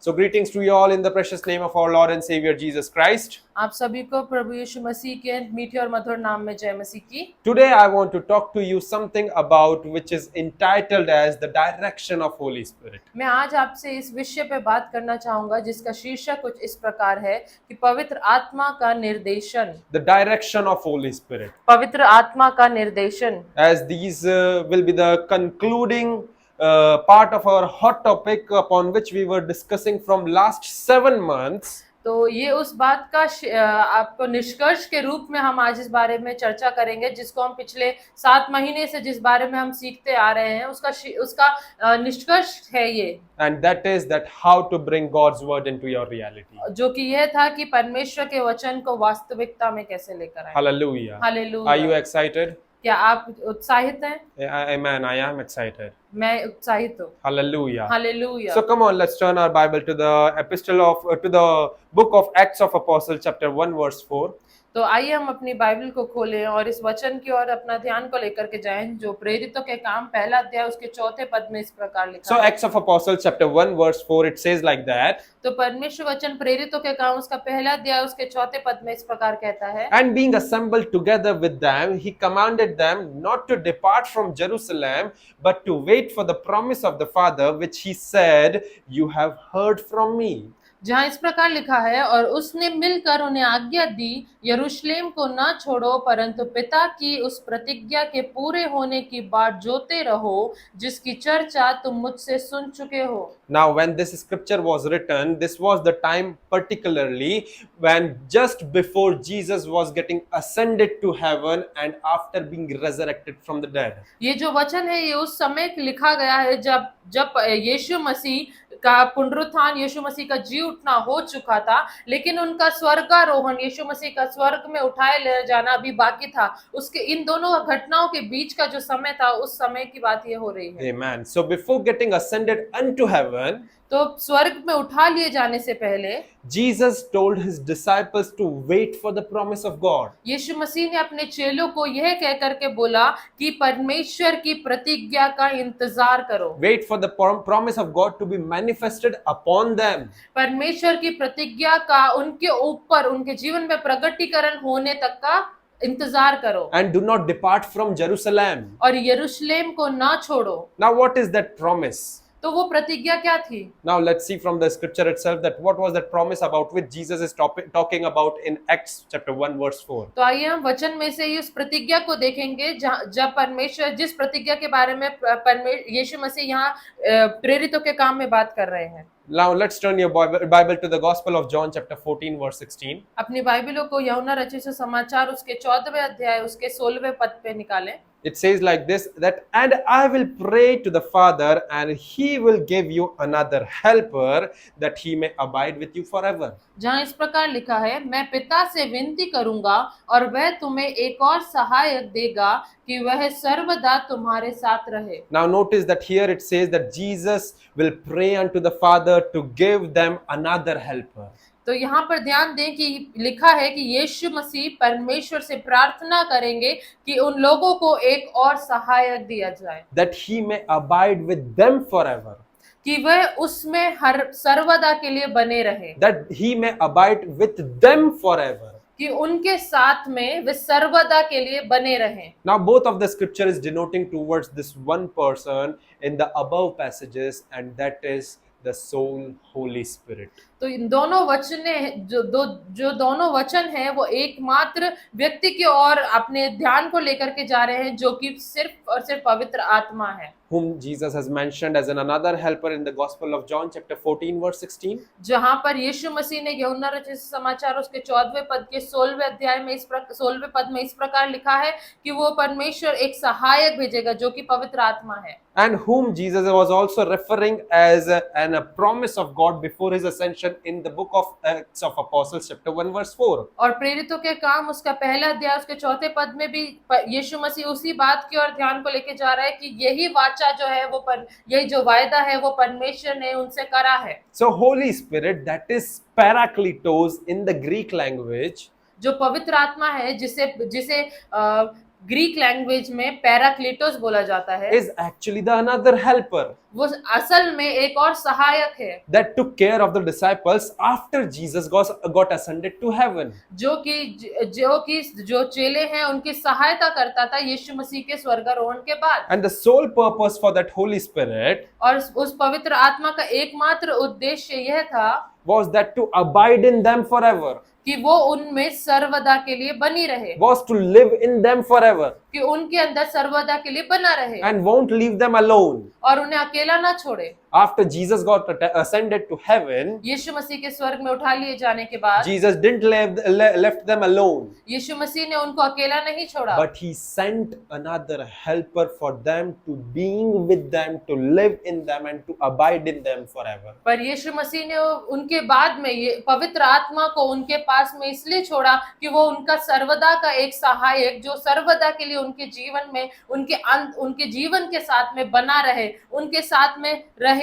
So greetings to you all in the precious name of our Lord and Savior Jesus Christ. आप सभी को प्रभु यीशु मसीह के मीठे और मधुर नाम में जय मसीह की। Today I want to talk to you something about which is entitled as the direction of Holy Spirit. मैं आज आपसे इस विषय पे बात करना चाहूंगा जिसका शीर्षक कुछ इस प्रकार है कि पवित्र आत्मा का निर्देशन। The direction of Holy Spirit. पवित्र आत्मा का निर्देशन। As these will be the concluding part of our hot topic upon which we were discussing from last 7 months. तो ये उस बात का आपको निष्कर्ष के रूप में हम आज इस बारे में चर्चा करेंगे जिसको हम पिछले 7 महीने से जिस बारे में हम सीखते आ रहे हैं उसका निष्कर्ष है ये। And that is that how to bring God's word into your reality. जो कि यह था कि परमेश्वर के वचन को वास्तविकता में कैसे लेकर आए। Hallelujah. Hallelujah. Are you excited? क्या आप उत्साहित हैं? Amen. I am excited. मैं उत्साहित हूँ। Hallelujah. Hallelujah. So come on, let's turn our Bible to the to the book of Acts of Apostles, chapter 1, verse 4. तो आइए हम अपनी बाइबल को खोलें और इस वचन की ओर अपना ध्यान को लेकर के जाएं जो प्रेरितों के काम पहला अध्याय उसके चौथे पद में इस प्रकार लिखा So है। Acts of Apostles, chapter 1, verse 4, it says like that. तो परमेश्वर वचन प्रेरितों के काम उसका पहला अध्याय उसके चौथे पद में इस प्रकार कहता है। And being assembled together with them, he commanded them not to depart from Jerusalem, but to wait for the promise of the Father, which he said, "You have heard from me." जहाँ इस प्रकार लिखा है, और उसने मिलकर उन्हें आज्ञा दी, यरूशलेम को न छोड़ो परंतु पिता की उस प्रतिज्ञा के पूरे होने की बाट जोते रहो जिसकी चर्चा तुम मुझसे सुन चुके हो। Now, when this scripture was written, this was the time particularly when just before Jesus was getting ascended to heaven and after being resurrected from the dead. ये जो वचन है ये उस समय लिखा गया है जब यीशु मसीह का पुनरुत्थान, यीशु मसीह का जी उठना हो चुका था, लेकिन उनका स्वर्गारोहण, यीशु मसीह का स्वर्ग में उठाए ले जाना अभी बाकी था। उसके इन दोनों घटनाओं के बीच का जो समय था उस समय की बात ये हो रही है। Amen. So before getting ascended unto heaven, तो स्वर्ग में उठा लिए जाने से पहले Jesus told his disciples to wait for the promise of God. यीशु मसीह ने अपने चेलों को यह कह करके बोला कि परमेश्वर की प्रतिज्ञा का इंतजार करो। Wait for the promise of God to be manifested upon them. परमेश्वर की प्रतिज्ञा का उनके ऊपर, उनके जीवन में प्रकटीकरण होने तक का इंतजार करो। And do not depart from Jerusalem. और यरूशलेम को ना छोड़ो। Now what is that promise? तो वो प्रतिज्ञा क्या थी? Now let's see from the scripture itself that what was that promise about which Jesus is talking about in Acts chapter 1 verse 4. तो आइए हम वचन में से उस प्रतिज्ञा को देखेंगे जब परमेश्वर जिस प्रतिज्ञा के बारे में यीशु मसीह यहाँ प्रेरितों के काम में बात कर रहे हैं। Now let's turn your Bible to the Gospel of John chapter 14 verse 16. अपनी बाइबलों को यूहन्ना रचित सुसमाचार उसके 14वें अध्याय उसके 16वें पद पे निकालें। It says like this, that and I will pray to the Father and he will give you another helper that he may abide with you forever. जहाँ इस प्रकार लिखा है, मैं पिता से विनती करूंगा और वह तुम्हें एक और सहायक देगा कि वह सर्वदा तुम्हारे साथ रहे। Now notice that here it says that Jesus will pray unto the Father to give them another helper. तो यहाँ पर ध्यान दें कि लिखा है कि यीशु मसीह परमेश्वर से प्रार्थना करेंगे कि उन लोगों को एक और सहायक दिया जाए, that he may abide with them forever. कि वह उसमें हर सर्वदा के लिए बने रहे, that he may abide with them forever. कि उनके साथ में वे सर्वदा के लिए बने रहें। Now both of the scripture is denoting towards this one person in the above passages, and that is the soul Holy Spirit. तो इन दोनों वचन जो दोनों वचन हैं वो एकमात्र व्यक्ति की ओर अपने ध्यान को लेकर के जा रहे हैं जो कि सिर्फ और सिर्फ पवित्र आत्मा है, whom Jesus has mentioned as another helper in the Gospel of John chapter 14 verse 16. जहां पर यीशु मसीह ने यूहन्ना रचित समाचार उसके 14वें पद के 16वें अध्याय में 16वें पद में इस प्रकार लिखा है कि वो परमेश्वर एक सहायक भेजेगा जो कि पवित्र आत्मा है, And whom Jesus was also referring as a promise of God before his ascension in the book of Acts of Apostles chapter 1 verse 4. और प्रेरितों के काम उसका पहला अध्याय उसके चौथे पद में भी यीशु मसीह उसी बात की ओर ध्यान को लेके जा रहा है कि यही वाचा जो है वो यही जो वायदा है वो परमेश्वर ने उनसे करा है। So Holy Spirit, that is Parakletos in the Greek language, जो पवित्र आत्मा है जिसे ग्रीक लैंग्वेज में पैराक्लीटोस बोला जाता है, is actually the another helper वो असल में एक और सहायक है that took care of the disciples after Jesus got ascended to heaven. जो चेले हैं उनकी सहायता करता था यीशु मसीह के स्वर्गारोहण के बाद। And the sole purpose for that Holy Spirit और उस पवित्र आत्मा का एकमात्र उद्देश्य यह था was that to abide in them forever, कि वो उनमें सर्वदा के लिए बनी रहे, was to live in them forever, कि उनके अंदर सर्वदा के लिए बना रहे and won't leave them alone. और उन्हें अकेला ना छोड़े। After Jesus got ascended to heaven, यीशु मसीह के स्वर्ग में उठा लिए जाने के बाद Jesus didn't left them alone, यीशु मसीह ने उनको अकेला नहीं छोड़ा, but he sent another helper for them to being with them, to live in them and to abide in them forever. पर यीशु मसीह ने उनके बाद में ये पवित्र आत्मा को उनके पास में इसलिए छोड़ा कि वो उनका सर्वदा का एक सहायक जो सर्वदा के लिए उनके जीवन में उनके जीवन के साथ में बना रहे, उनके साथ में रहे।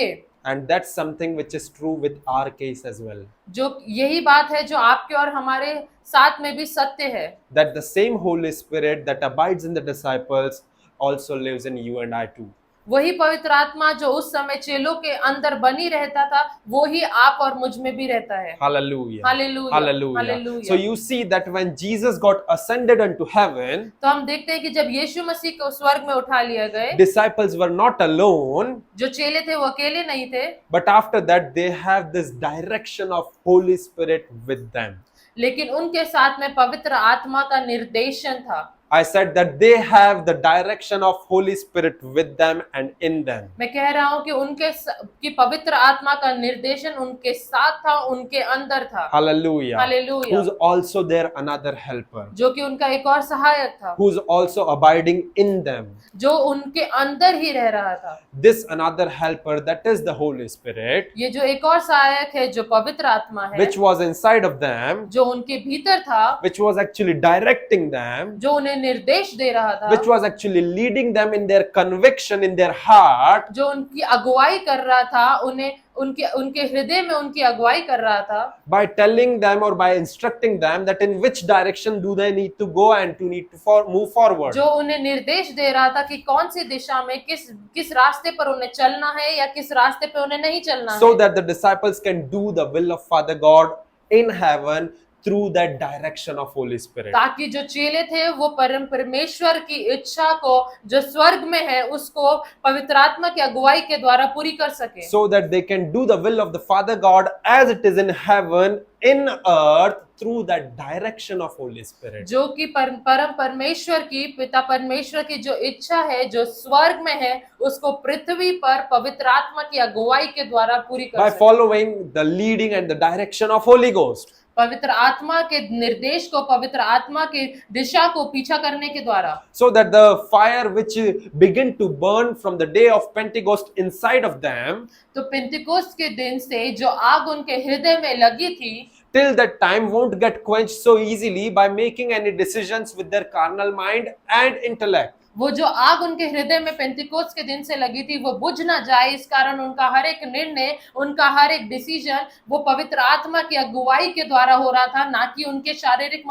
And that's something which is true with our case as well. जो यही बात है जो आपके और हमारे साथ में भी सत्य है, That the same Holy Spirit that abides in the disciples also lives in you and I too. वही पवित्र आत्मा जो उस समय चेलों के अंदर बनी रहता था वो ही आप और मुझ में भी रहता है। Hallelujah. Hallelujah. Hallelujah. Hallelujah. So you see that when Jesus got ascended unto heaven, तो हम देखते हैं कि जब यीशु मसीह को स्वर्ग में उठा लिया गए, disciples were not alone, जो चेले थे वो अकेले नहीं थे, but after that they have this direction of Holy Spirit with them. लेकिन उनके साथ में पवित्र आत्मा का निर्देशन था। I said that they have the direction of Holy Spirit with them and in them. मैं कह रहा हूँ कि पवित्र आत्मा का निर्देशन उनके साथ था, उनके अंदर था। Hallelujah. Hallelujah. Who's also there another helper, जो कि उनका एक और सहायक था, who's also abiding in them. जो उनके अंदर ही रह रहा था। This another helper, that is the Holy Spirit, ये जो एक और सहायक है जो पवित्र आत्मा है, which was inside of them, जो उनके भीतर था, which was actually directing them, जो उन्हें निर्देश दे रहा था, which was actually leading them in their conviction in their heart, जो उनकी अगुवाई कर रहा था, उन्हें उनके हृदय में उनकी अगुवाई कर रहा था, by telling them or by instructing them that in which direction do they need to go and to need to move forward. जो उन्हें निर्देश दे रहा था कि कौन सी दिशा में किस रास्ते पर उन्हें चलना है या किस रास्ते पे उन्हें नहीं चलना So है, that the disciples can do the will of Father God in heaven through that direction of Holy Spirit. ताकि जो चेले थे वो परमेश्वर की इच्छा को जो स्वर्ग में है उसको पवित्र आत्मा की अगुवाई के द्वारा पूरी कर सके, So that they can do the will of the Father God as it is in heaven, in earth, through that direction of Holy Spirit. जो कि परम परमेश्वर की पिता परमेश्वर की जो इच्छा है जो स्वर्ग में है उसको पृथ्वी पर पवित्र आत्मा की अगुवाई के द्वारा पूरी कर By सके, following the leading and the direction of Holy Ghost. पवित्र आत्मा के निर्देश को, पवित्र आत्मा की दिशा को पीछा करने के द्वारा, So that the fire which began to burn from the day of Pentecost inside of them, तो पेंतिकोस्त के दिन से जो आग उनके हृदय में लगी थी till that time won't get quenched so easily by making any decisions with their carnal mind and intellect. वो जो आग उनके हृदय में पेंतिकोस्त के दिन से लगी थी वो बुझ ना जाए, इस कारण उनका हर एक निर्णय, उनका हर एक डिसीजन वो पवित्र आत्मा की अगुवाई के द्वारा हो रहा था, ना कि उनके शारीरिक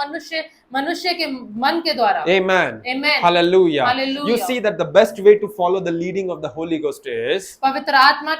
मनुष्य के मन के द्वारा। Amen. Amen. Hallelujah. Hallelujah. You see that the best way to follow the leading of the Holy Ghost is पवित्र आत्मा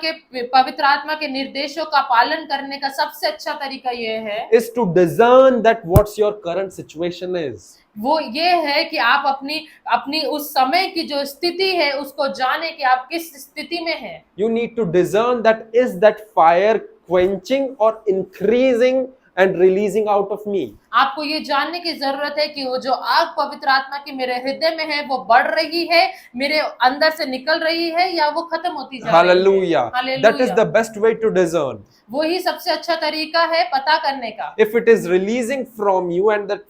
के निर्देशों का पालन करने का सबसे अच्छा तरीका ये है, to discern that what's your current situation is. वो ये है कि आप अपनी उस समय की जो स्थिति है उसको जाने कि आप किस स्थिति में हैं। You need to discern that is that fire quenching or increasing and releasing out of me. आपको ये जानने की जरूरत है कि वो जो आग पवित्र आत्मा की मेरे हृदय में है वो बढ़ रही है, मेरे अंदर से निकल रही है या वो खत्म होती जा रही है। Hallelujah. Hallelujah. That is the best way to discern. वही सबसे अच्छा तरीका है पता करने का। If it is releasing from you and that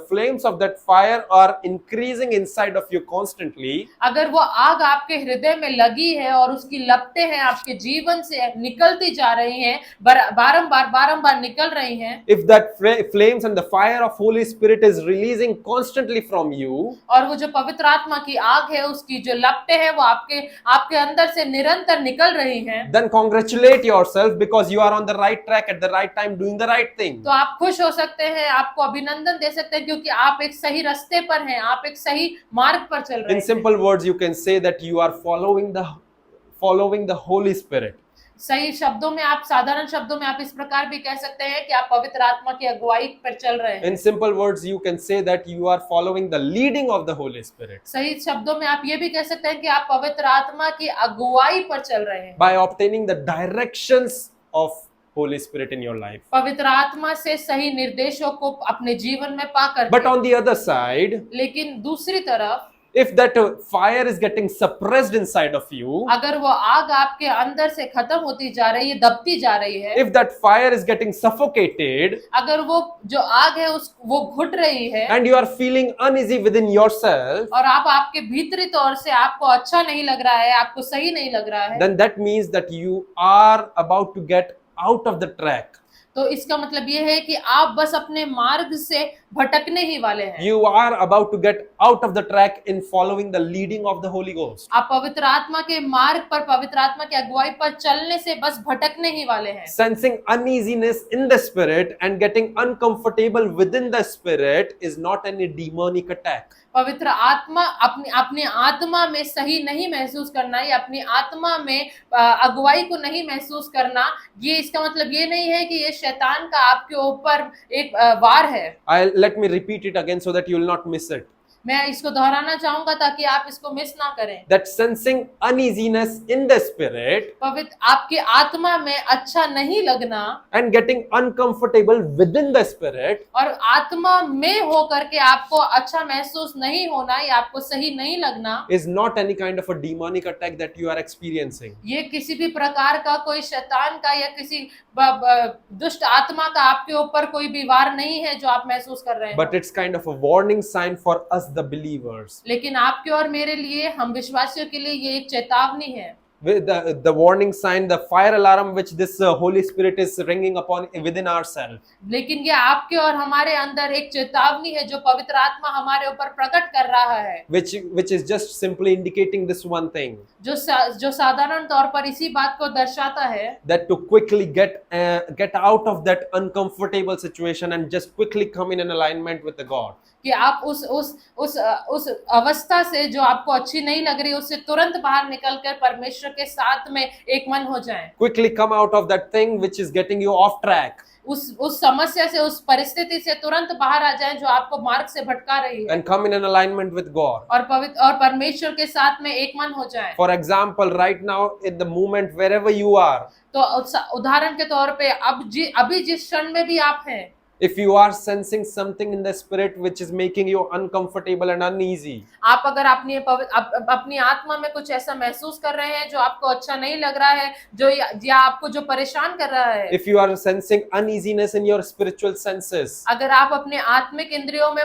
flames of that fire are increasing inside of you constantly, अगर वो आग आपके हृदय में लगी है और उसकी लपटें हैं आपके जीवन से निकलती जा रही हैं, बारंबार निकल रही हैं, if that flames flames and the fire of Holy Spirit is releasing constantly from you, और वो जो पवित्र आत्मा की आग है उसकी जो लपटें हैं वो आपके आपके अंदर से निरंतर निकल रही हैं, then congratulate yourself because you are on the right track at the right time doing the right thing. तो आप खुश हो सकते हैं, आपको अभिनंदन दे सकते हैं क्योंकि आप एक सही रास्ते पर हैं, आप एक सही मार्ग पर चल रहे In हैं। simple words, you can say that you are following the Holy Spirit. सही शब्दों में, आप साधारण शब्दों में आप इस प्रकार भी कह सकते हैं कि आप पवित्र आत्मा की अगुवाई पर चल रहे हैं। In simple words, you can say that you are following the leading of the Holy Spirit सही शब्दों में आप ये भी कह सकते हैं कि आप पवित्र आत्मा की अगुवाई पर चल रहे हैं, by obtaining the directions of Holy Spirit in your life. पवित्र आत्मा से सही निर्देशों को अपने जीवन में पाकर। But on the other side, लेकिन दूसरी तरफ if that fire is getting suppressed inside of you, अगर वो आग आपके अंदर से खत्म होती जा रही है, दबती जा रही है, if that fire is getting suffocated अगर वो जो आग है वो घुट रही है and you are feeling uneasy within yourself, और आप आपके भीतरी तौर से आपको अच्छा नहीं लग रहा है, आपको सही नहीं लग रहा है, then that means that you are about to get out of the track. तो इसका मतलब ये है कि आप बस अपने मार्ग से भटकने ही वाले हैं। You are about to get out of the track in following the leading of the Holy Ghost. आप पवित्र आत्मा के मार्ग पर, पवित्र आत्मा की अगुवाई पर चलने से बस भटकने ही वाले हैं। Sensing uneasiness in the spirit and getting uncomfortable within the spirit is not any demonic attack. पवित्र आत्मा अपनी अपनी आत्मा में सही नहीं महसूस करना या अपनी आत्मा में अगुवाई को नहीं महसूस करना, ये इसका मतलब ये नहीं है कि ये शैतान का आपके ऊपर एक वार है। Let me repeat it again so that you will not miss it. मैं इसको दोहराना चाहूंगा ताकि आप इसको मिस ना करें। That sensing uneasiness in the spirit पवित्र आपकी आत्मा में अच्छा नहीं लगना and getting uncomfortable within the spirit और आत्मा में होकर के आपको अच्छा महसूस नहीं होना या आपको सही नहीं लगना is not any kind of a demonic attack that you are experiencing. ये किसी भी प्रकार का कोई शैतान का या किसी दुष्ट आत्मा का आपके ऊपर कोई भी वार नहीं है जो आप महसूस कर रहे हैं। But it's kind of a warning sign for us the believers. लेकिन आपके और मेरे लिए, हम विश्वासियों के लिए ये एक चेतावनी है। With the warning sign, the fire alarm which this Holy Spirit is ringing upon within ourselves. लेकिन ये आपके और हमारे अंदर एक चेतावनी है जो पवित्र आत्मा हमारे ऊपर प्रकट कर रहा है, Which is just simply indicating this one thing, जो साधारण तौर पर इसी बात को दर्शाता है that to quickly get out of that uncomfortable situation and just quickly come in alignment with the God. कि आप उस अवस्था से जो आपको अच्छी नहीं लग रही उससे तुरंत बाहर निकलकर परमेश्वर के साथ में एक मन हो जाएं। Quickly come out of that thing which is getting you off track उस समस्या से, उस परिस्थिति से तुरंत बाहर आ जाएं जो आपको मार्ग से भटका रही है and come in an alignment with God. और परमेश्वर के साथ में एक मन हो जाएं। For example, right now in the moment wherever you are, तो उदाहरण के तौर पे अभी जिस क्षण में भी आप हैं, if you are sensing something in the spirit which is making you uncomfortable and uneasy, आप अगर अपनी आत्मा में कुछ ऐसा महसूस कर रहे हैं जो आपको अच्छा नहीं लग रहा है, जो या आपको जो परेशान कर रहा है, if you are sensing uneasiness in your spiritual senses, अगर आप अपने आत्मिक इंद्रियों में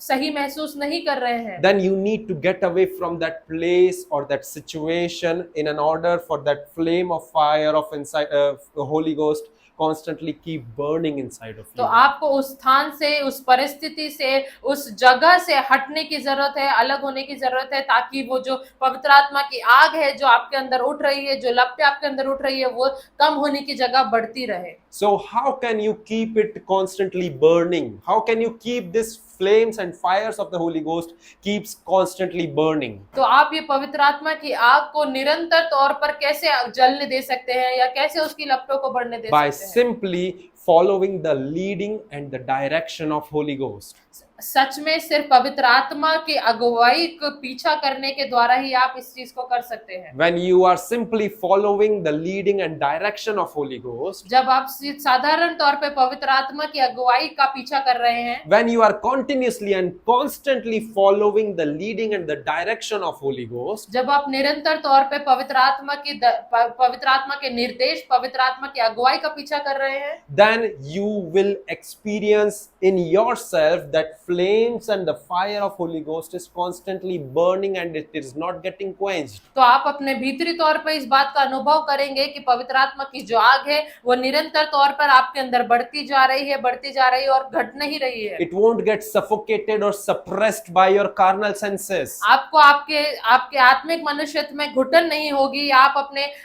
सही महसूस नहीं कर रहे हैं, then you need to get away from that place or that situation in an order for that flame of fire of inside the Holy Ghost constantly keep burning inside of तो you. आपको उस स्थान से, उस परिस्थिति से, उस जगह से हटने की जरूरत है, अलग होने की जरूरत है, ताकि वो जो पवित्र आत्मा की आग है जो आपके अंदर उठ रही है, जो लपटें आपके अंदर उठ रही है, वो कम होने की जगह बढ़ती रहे। So how can you keep it constantly burning? How can you keep this flames and fires of the Holy Ghost keeps constantly burning? तो आप ये पवित्र आत्मा की आग को निरंतर तौर पर कैसे जलने दे सकते हैं या कैसे उसकी लपटों को बढ़ने दे By सकते हैं? simply following the leading and the direction of Holy Ghost. सच में सिर्फ पवित्र आत्मा की अगुवाई को पीछा करने के द्वारा ही आप इस चीज को कर सकते हैं। When you are simply following the leading and direction of Holy Ghost, जब आप साधारण तौर पे पवित्र आत्मा की अगुवाई का पीछा कर रहे हैं, when you are continuously and constantly following the leading and the direction of Holy Ghost, जब आप निरंतर तौर पे पवित्र आत्मा के निर्देश, पवित्र आत्मा की अगुवाई का पीछा कर रहे हैं, then you will experience in yourself that flames and the fire of Holy Ghost is constantly burning and it is not getting quenched. तो आप अपने भीतरी तौर पर इस बात का अनुभव करेंगे कि पवित्र आत्मा की जो आग है वो निरंतर तौर पर आपके अंदर बढ़ती जा रही है और घट नहीं रही है। It won't get suffocated or suppressed by your carnal senses. आपको आपके आत्मिक मनुष्यत्व में घुटन नहीं होगी, आप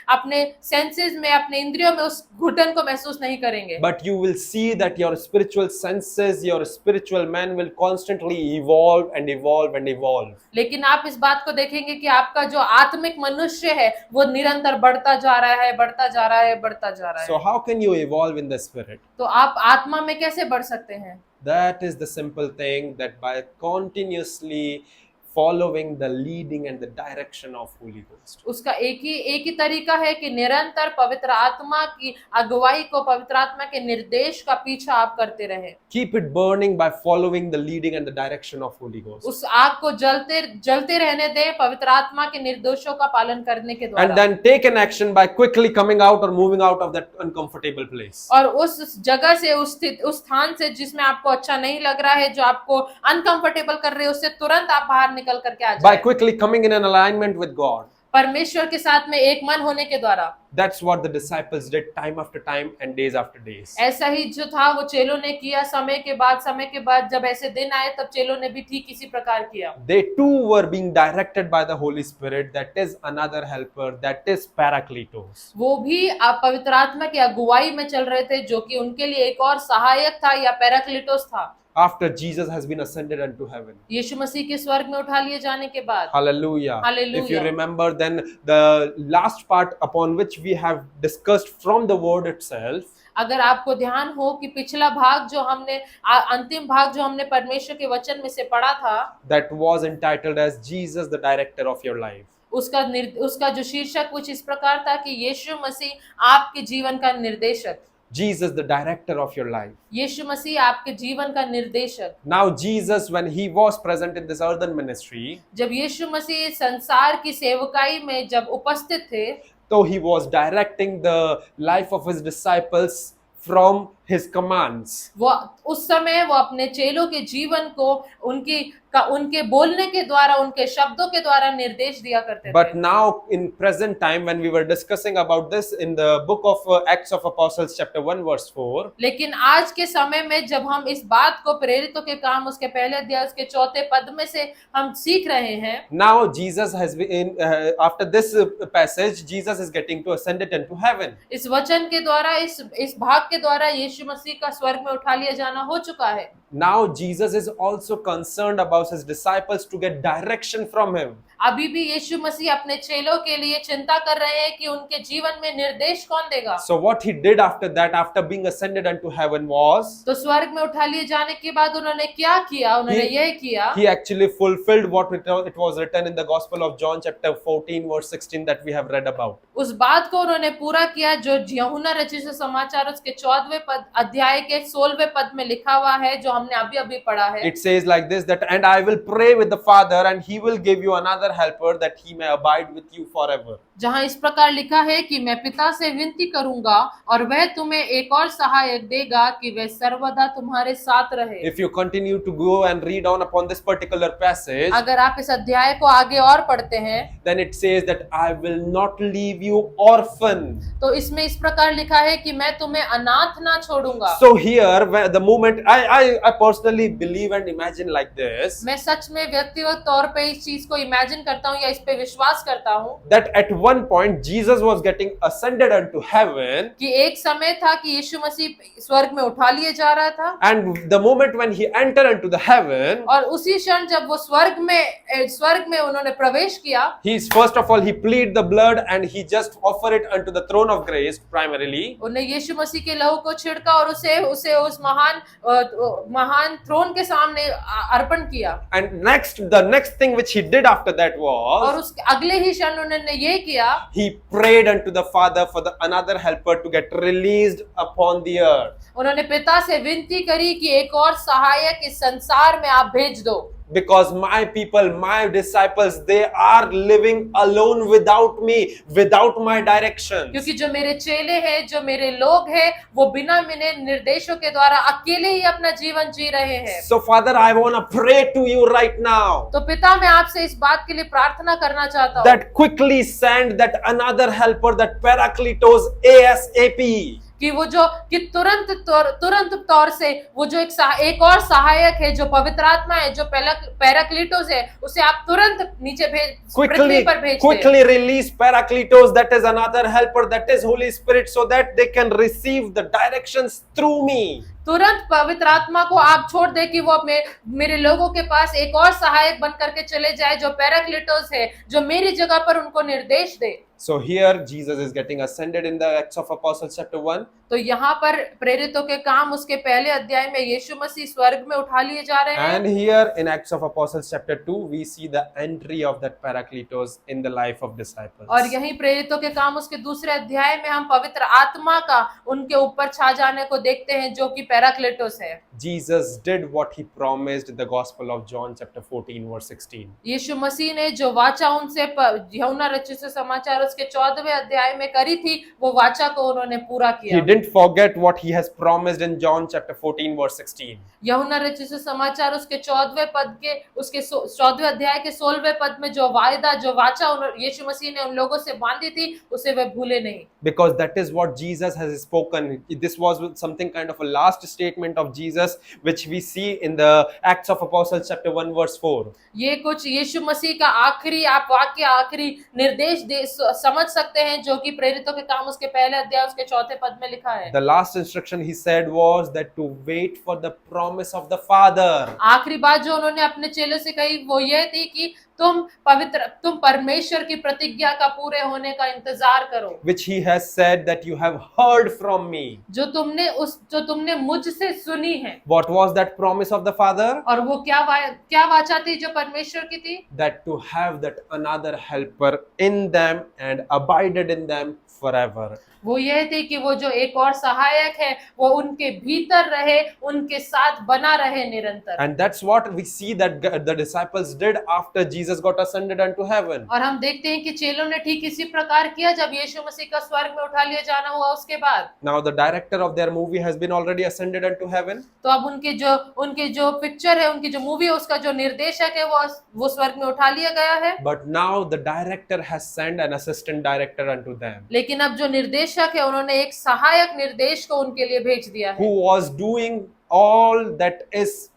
अपने सेंसेस में, अपने इंद्रियों में उस घुटन को महसूस नहीं करेंगे। But you will see that your spiritual senses, your spiritual man will constantly evolve and evolve and evolve. लेकिन आप इस बात को देखेंगे कि आपका जो आत्मिक मनुष्य है वो निरंतर बढ़ता जा रहा है, बढ़ता जा रहा है, बढ़ता जा रहा है। So how can you evolve in the spirit? तो आप आत्मा में कैसे बढ़ सकते हैं? That is the simple thing, that by continuously following the leading and the direction of Holy Ghost. उसका एक ही तरीका है कि निरंतर पवित्र आत्मा की अगुवाई को, पवित्र आत्मा के निर्देश का पीछा आप करते रहें। Keep it burning by following the leading and the direction of Holy Ghost. उस आग को जलते रहने दें पवित्र आत्मा के निर्देशों का पालन करने के द्वारा। And then take an action by quickly coming out or moving out of that uncomfortable place. और उस जगह से, उस स्थान से जिसमें आपको अच्छा नहीं लग रहा है, जो आपको अनकंफर्टेबल कर रहे हैं, उससे तुरंत आप बाहर निकल करके आ By जाएं। quickly coming in an alignment with God. परमेश्वर के साथ में एक मन होने के द्वारा। That's what the disciples did time after time and days after days. ऐसा ही जो था वो चेलों ने किया, समय के बाद जब ऐसे दिन आए तब चेलों ने भी ठीक इसी प्रकार किया। They too were being directed by the Holy Spirit, that is another helper, that is Parakletos. वो भी आप पवित्र आत्मा की अगुवाई में चल रहे थे, जो कि उनके लिए एक और सहायक था या पैराक्लिटोस था। After Jesus has been ascended unto heaven. यीशु मसीह के स्वर्ग में उठा लिए जाने के बाद। Hallelujah. Hallelujah. If you remember, then the last part upon which we have discussed from the word itself, अगर आपको ध्यान हो कि पिछला भाग जो हमने अंतिम भाग जो हमने परमेश्वर के वचन में से पढ़ा था, that was entitled as Jesus the director of your life. उसका जो शीर्षक कुछ इस प्रकार था कि यीशु मसीह आपके जीवन का निर्देशक। Jesus the director of your life. यीशु मसीह आपके जीवन का निर्देशक। Now Jesus, when he was present in this earthen ministry, जब यीशु मसीह संसार की सेवकाई में जब उपस्थित थे, so he was directing the life of his disciples from his commands. वो उस समय वो अपने चेलों के जीवन को उनके बोलने के द्वारा, उनके शब्दों के द्वारा निर्देश दिया करते थे। But now in present time, when we were discussing about this in the book of Acts of Apostles chapter 1 verse 4, लेकिन आज के समय में जब हम इस बात को प्रेरितों के काम उसके पहले अध्याय उसके 4 पद में से हम सीख रहे हैं, now Jesus has been after this passage, Jesus is getting to ascend it into heaven. इस वचन के द्वारा, इस भाग के द्वारा यीशु मसीह का स्वर्ग में उठा लिया जाना हो चुका है। Now Jesus is also concerned about his disciples to get direction from him. अभी भी यीशु मसीह अपने चेलों के लिए चिंता कर रहे हैं कि उनके जीवन में निर्देश कौन देगा। So what he did after that, after being ascended unto heaven, was तो स्वर्ग में उठा लिए जाने के बाद उन्होंने क्या किया? उन्होंने यह किया, he actually fulfilled what it was written in the Gospel of John chapter 14 verse 16 that we have read about. उस बात को उन्होंने पूरा किया जो यूहन्ना रचित समाचार उसके 14वें अध्याय के 16वें पद में लिखा हुआ है, जो हमने अभी पढ़ा है। It says like this, that and I will pray with the Father and he will give you another helper that he may abide with you forever. जहाँ इस प्रकार लिखा है कि मैं पिता से विनती करूंगा और वह तुम्हें एक और सहायक देगा कि वह सर्वदा तुम्हारे साथ रहे। If you continue to go and read on upon this particular passage, अगर आप इस अध्याय को आगे और पढ़ते हैं, then it says that I will not leave you orphan. तो इसमें इस प्रकार लिखा है कि मैं तुम्हें अनाथ ना छोड़ूंगा। So here, the moment I personally believe and imagine like this, मैं सच में व्यक्तिगत तौर पे इस चीज को इमेजिन करता हूँ या इस पे विश्वास करता हूँ that at one point Jesus was getting ascended unto heaven, कि एक समय था कि यीशु मसीह स्वर्ग में उठा लिए जा रहा था, and the moment when he entered into the heaven, और उसी क्षण जब वो स्वर्ग में उन्होंने प्रवेश किया, he's first of all he plead the blood and he just offer it unto the throne of grace primarily. उन्हें यीशु मसीह के लहू को छिड़का और उसे उस महान थ्रोन के सामने अर्पण किया। And the next thing which he did after that और was उस अगले ही क्षण उन्होंने ये किया, he prayed unto the Father for another helper to get released upon the earth. उन्होंने पिता से विनती करी कि एक और सहायक इस संसार में आप भेज दो। because my people, my disciples, they are living alone without me, without my directions. क्योंकि जो मेरे चेले हैं, जो मेरे लोग हैं, वो बिना मेरे निर्देशों के द्वारा अकेले ही अपना जीवन जी रहे हैं। So Father, I want to pray to you right now तो पिता, मैं आपसे इस बात के लिए प्रार्थना करना चाहता हूँ that quickly send that another helper, that Parakletos ASAP. कि वो जो कि तुरंत तौर से वो जो एक और सहायक है, जो पवित्र आत्मा है, जो पैराक्लीटोस है, उसे आप तुरंत नीचे पृथ्वी पर भेज दें। Quickly release Parakletos, that is another helper, that is Holy Spirit, so that they can receive the directions through me. तुरंत पवित्र आत्मा को आप छोड़ दे कि वो मेरे लोगों के पास एक और सहायक बन करके चले जाए, जो पैराक्लीटोस है, जो मेरी जगह पर उनको निर्देश दे। So here Jesus is getting ascended in the Acts of Apostles chapter 1. तो यहाँ पर प्रेरितों के काम उसके पहले अध्याय में यीशु मसीह स्वर्ग में उठा लिए जा रहे हैं। And here in Acts of Apostles chapter 2 we see the entry of that Parakletos in the life of disciples. और यही प्रेरितों के काम उसके दूसरे अध्याय में हम पवित्र आत्मा का उनके ऊपर छा जाने को देखते हैं, जो कि पैराक्लीटोस है। Jesus did what he promised in the Gospel of John chapter 14 verse 16. यीशु मसीह ने जो वाचा उनसे यूहन्ना रचित सुसमाचार उसके 14वें अध्याय में करी थी, वो वाचा को उन्होंने पूरा किया। He didn't forget what he has promised in John chapter 14 verse 16. यूहन्ना रचित सुसमाचार उसके 14वें पद के उसके 14वें अध्याय के 16वें पद में जो वायदा, जो वाचा यीशु मसीह ने उन लोगों से बांधी थी, उसे वे भूले नहीं। Because that is what Jesus has spoken. This was something kind of a last statement of Jesus, which we see in the Acts of Apostles chapter 1 verse 4. ये कुछ यीशु मसीह का आखिरी आप वाक्य, आखिरी निर्देश समझ सकते हैं, जो कि प्रेरितों के काम उसके पहले अध्याय उसके 4थे पद में लिखा है। The last instruction he said was that to wait for the promise of the Father. आखिरी बात जो उन्होंने अपने चेलों से कही वो ये थी कि तुम परमेश्वर की प्रतिज्ञा का पूरे होने का इंतजार करो, Which he has said that you have heard from me. जो तुमने मुझसे सुनी है। What was that promise of the Father? और वो क्या वाचा थी जो परमेश्वर की थी? That to have that another helper in them and abided in them forever. वो यह थी कि वो जो एक और सहायक है वो उनके भीतर रहे, उनके साथ बना रहे निरंतर। And that's what we see that the disciples did after Jesus got ascended unto heaven. और हम देखते हैं कि चेलों ने ठीक इसी प्रकार किया जब यीशु मसीह का स्वर्ग में उठा लिया जाना हुआ उसके बाद। Now the director of their movie has been already ascended unto heaven. तो अब उनके जो पिक्चर है, उनकी जो मूवी है, उसका जो निर्देशक है वो स्वर्ग में उठा लिया गया है। But now the director has sent an assistant director unto them, लेकिन अब जो निर्देशक है उन्होंने एक सहायक निर्देश को उनके लिए भेज दिया है, who was doing all that is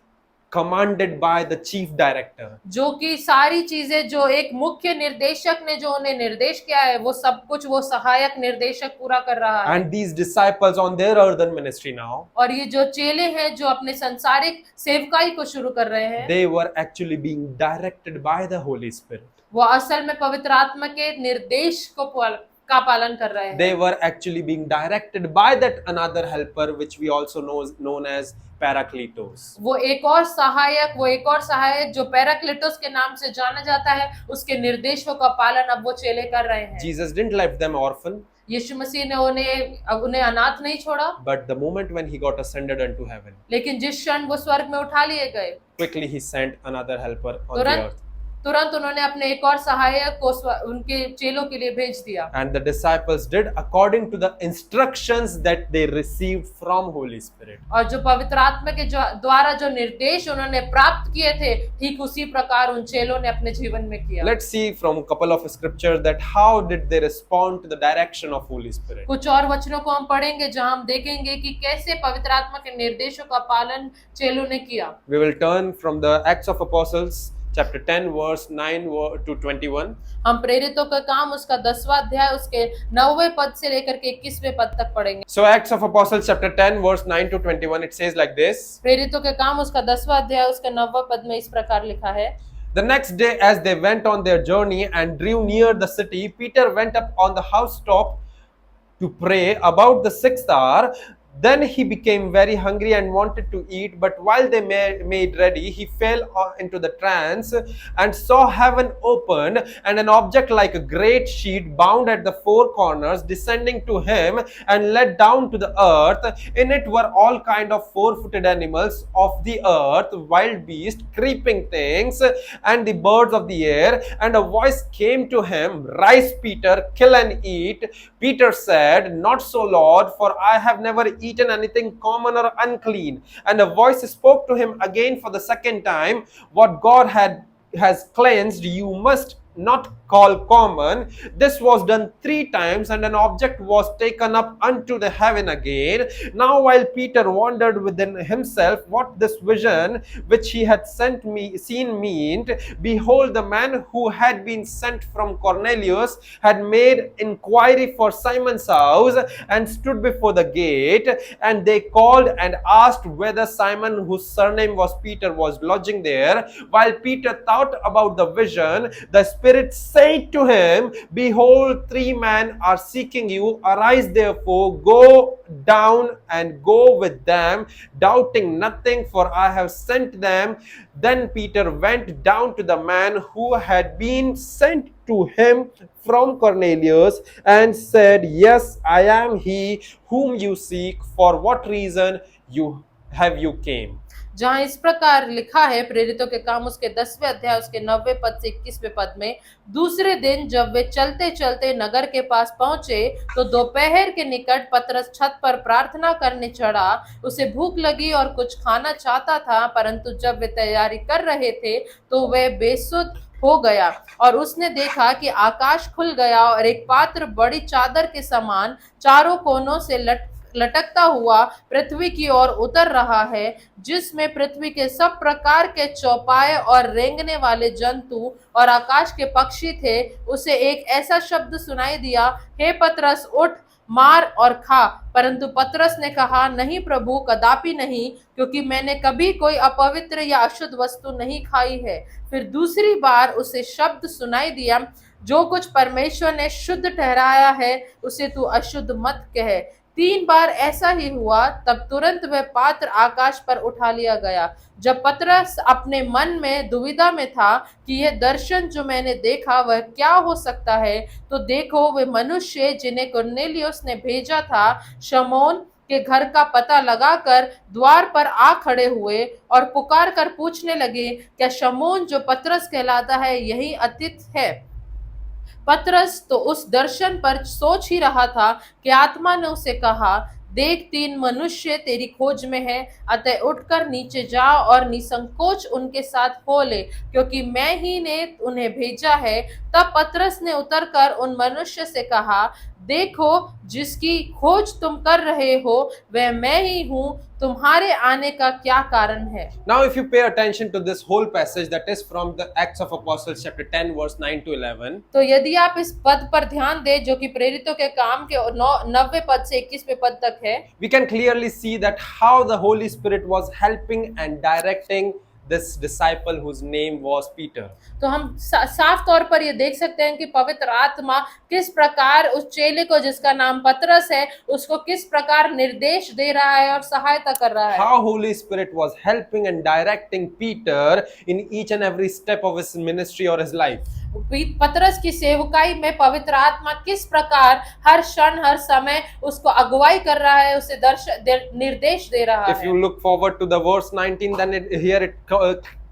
commanded by the chief director. जो कि सारी चीजें जो एक मुख्य निर्देशक ने जो उन्हें निर्देश किया है, वो सब कुछ वो सहायक निर्देशक पूरा कर रहा है। And these disciples on their earthen ministry now, और ये जो चेले हैं जो अपने संसारिक सेवकाई को शुरू कर रहे हैं, they were actually being directed by the Holy Spirit. वो असल में पवित्र आत्मा के निर्देश का पालन कर रहे हैं। They were actually being directed by that another helper, which we also known as Parakletos. वो एक और सहायक जो पैराक्लीटोस के नाम से जाना जाता है, उसके निर्देशों का पालन अब वो चेले कर रहे हैं। Jesus didn't leave them orphan, यीशु मसीह ने उन्हें अनाथ नहीं छोड़ा, but the moment when he got ascended unto heaven, लेकिन जिस क्षण वो स्वर्ग में उठा लिए गए, quickly he sent another helper on the earth. तुरंत उन्होंने अपने एक और सहायक को उनके चेलों के लिए भेज दिया। And the disciples did according to the instructions that they received from Holy Spirit. और जो पवित्र आत्मा के द्वारा जो निर्देश उन्होंने प्राप्त किए थे, ठीक उसी प्रकार उन चेलों ने अपने जीवन में किया। Let's see from a couple of scriptures that how did they respond to the direction of Holy Spirit. कुछ और वचनों को हम पढ़ेंगे जहां हम देखेंगे कि कैसे पवित्र आत्मा के निर्देशों का पालन चेलों ने किया। We will turn from the Acts of Apostles chapter 10 verse 9 to 21. हम प्रेरितों का काम उसका 10वां अध्याय उसके 9वें पद से लेकर के 21वें पद तक पढ़ेंगे। So Acts of Apostles chapter 10 verse 9 to 21, it says like this. प्रेरितों के काम उसका 10वां अध्याय उसका 9वां पद में इस प्रकार लिखा है। The next day as they went on their journey and drew near the city, Peter went up on the housetop to pray. About the 6th hour, Then he became very hungry and wanted to eat, but while they made ready, he fell into the trance and saw heaven opened and an object like a great sheet bound at the four corners descending to him and let down to the earth. In it were all kind of four-footed animals of the earth, wild beasts, creeping things, and the birds of the air. And a voice came to him, "Rise, Peter, kill and eat." Peter said, "Not so, Lord, for I have never eaten anything common or unclean." And a voice spoke to him again for the second time, "What God has cleansed, you must not call common." This was done 3 times, and an object was taken up unto the heaven again. Now while Peter wondered within himself what this vision which he had seen meant, behold, the man who had been sent from Cornelius had made inquiry for Simon's house and stood before the gate. And they called and asked whether Simon, whose surname was Peter, was lodging there. While Peter thought about the vision, the Spirit said to him, "Behold, 3 men are seeking you. Arise therefore, go down and go with them, doubting nothing, for I have sent them." Then Peter went down to the man who had been sent to him from Cornelius and said, "Yes, I am he whom you seek. For what reason you came?" जहाँ इस प्रकार लिखा है प्रेरितों के काम उसके 10वें अध्याय उसके 90 पद से 21वें पद में, दूसरे दिन जब वे चलते चलते नगर के पास पहुंचे तो दोपहर के निकट पतरस छत पर प्रार्थना करने चढ़ा। उसे भूख लगी और कुछ खाना चाहता था, परंतु जब वे तैयारी कर रहे थे तो वह बेसुध हो गया और उसने देखा कि आकाश खुल गया और एक पात्र बड़ी चादर के समान चारों कोनों से लटकता हुआ पृथ्वी की ओर उतर रहा है, जिसमें पृथ्वी के सब प्रकार के चौपाए और रेंगने वाले जंतु और आकाश के पक्षी थे। उसे एक ऐसा शब्द सुनाई दिया, "हे पतरस, उठ, मार और खा।" परंतु पतरस ने कहा, "नहीं प्रभु, कदापि नहीं, क्योंकि मैंने कभी कोई अपवित्र या अशुद्ध वस्तु नहीं खाई है।" फिर दूसरी बार उसे शब्द सुनाई दिया, "जो कुछ परमेश्वर ने शुद्ध ठहराया है उसे तू अशुद्ध मत कह।" 3 बार ऐसा ही हुआ, तब तुरंत वह पात्र आकाश पर उठा लिया गया। जब पतरस अपने मन में दुविधा में था कि यह दर्शन जो मैंने देखा वह क्या हो सकता है, तो देखो, वे मनुष्य जिन्हें कुरनेलियुस ने भेजा था शमौन के घर का पता लगाकर द्वार पर आ खड़े हुए और पुकार कर पूछने लगे, "क्या शमौन जो पतरस कहलाता है यही अतिथि है?" पतरस तो उस दर्शन पर सोच ही रहा था कि आत्मा ने उसे कहा, "देख, 3 मनुष्य तेरी खोज में हैं, अतः उठकर नीचे जा और निसंकोच उनके साथ हो ले, क्योंकि मैं ही ने उन्हें भेजा है।" तब पतरस ने उतरकर उन मनुष्य से कहा, "देखो, जिसकी खोज तुम कर रहे हो वह मैं ही हूँ, तुम्हारे आने का क्या कारण है?" Now, if you pay attention to this whole passage, that is from the Acts of Apostles, chapter 10, verse 9 to 11. तो यदि आप इस पद पर ध्यान दें जो कि प्रेरितों के काम के 90 पद से 21वें पद तक है, We can clearly see that how the Holy Spirit was helping and directing this disciple whose name was Peter. तो हम साफ तौर पर ये देख सकते हैं कि पवित्र आत्मा किस प्रकार उस चेले को जिसका नाम पतरस है उसको किस प्रकार निर्देश दे रहा है और सहायता कर रहा है। How Holy Spirit was helping and directing Peter in each and every step of his ministry or his life. पतरस की सेवकाई में पवित्र आत्मा किस प्रकार हर क्षण हर समय उसको अगुवाई कर रहा है, उसे निर्देश दे रहा If है। you look forward to the verse 19, then here it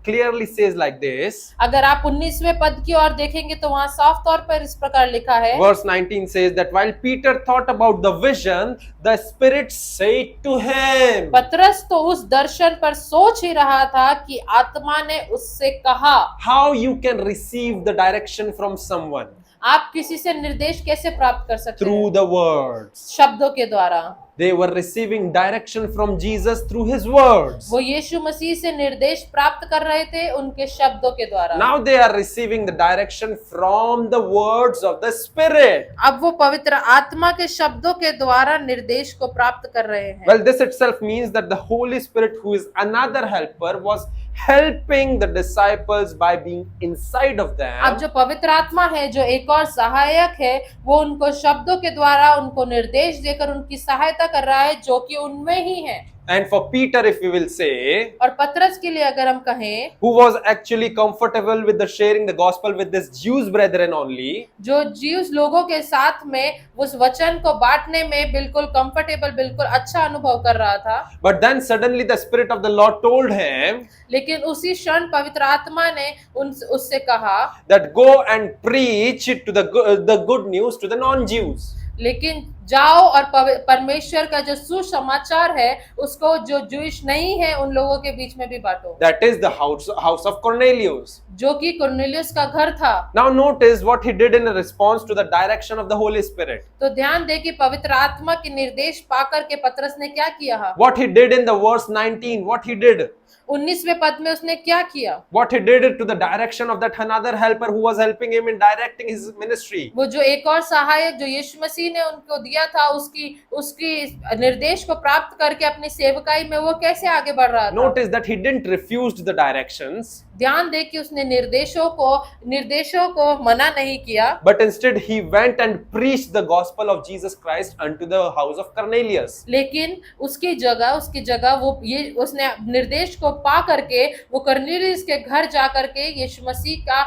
clearly says like this. अगर आप 19वें पद की ओर देखेंगे तो वहां साफ तौर पर इस प्रकार लिखा है। Verse 19 says that while Peter thought about the vision, the Spirit said to him. पतरस तो उस दर्शन पर सोच ही रहा था कि आत्मा ने उससे कहा। How you can receive the direction from someone? आप किसी से निर्देश कैसे प्राप्त कर सकते Through हैं? the words. शब्दों के द्वारा। They were receiving direction from Jesus through his words. वो यीशु मसीह से निर्देश प्राप्त कर रहे थे उनके शब्दों के द्वारा। Now they are receiving the direction from the words of the Spirit. अब वो पवित्र आत्मा के शब्दों के द्वारा निर्देश को प्राप्त कर रहे हैं। Well, this itself means that the Holy Spirit, who is another helper, was helping the disciples by being inside of them. अब जो पवित्र आत्मा है, जो एक और सहायक है, वो उनको शब्दों के द्वारा उनको निर्देश देकर उनकी सहायता कर रहा है, जो कि उनमें ही है। And for Peter, if we will say, और पतरस के लिए अगर हम कहें, who was actually comfortable with the sharing the gospel with this Jews brethren only, जो ज्यूस लोगों के साथ में उस वचन को बांटने में बिल्कुल कंफर्टेबल, बिल्कुल अच्छा अनुभव कर रहा था, but then suddenly the Spirit of the Lord told him लेकिन उसी क्षण पवित्र आत्मा ने उससे कहा that go and preach to the good news to the non-Jews. लेकिन जाओ और परमेश्वर का जो सुसमाचार है उसको जो जूइश नहीं है उन लोगों के बीच में भी बांटो। That is the house of Cornelius. जो कि कुरनेलियुस का घर था। Now notice what he did in response to the direction of the Holy Spirit. तो ध्यान दे कि पवित्र आत्मा के निर्देश पाकर के पतरस ने क्या किया। What he did in the verse 19, what he did. 19वें पद में उसने क्या किया। What he did to the direction of that another helper who was helping him in directing his ministry. वो जो एक और सहायक जो यीशु मसीह ने उनको दिया था, उसकी निर्देश को प्राप्त करके अपनी सेवकाई में वो कैसे आगे बढ़ रहा था। Notice that he didn't refuse the directions. ध्यान दे कि उसने निर्देशों को मना नहीं किया, but instead he went and preached the gospel of Jesus Christ unto the house of Cornelius. लेकिन उसकी जगह वो ये उसने निर्देश को पा करके वो कर्नेलियुस के घर जा करके यीशु मसीह का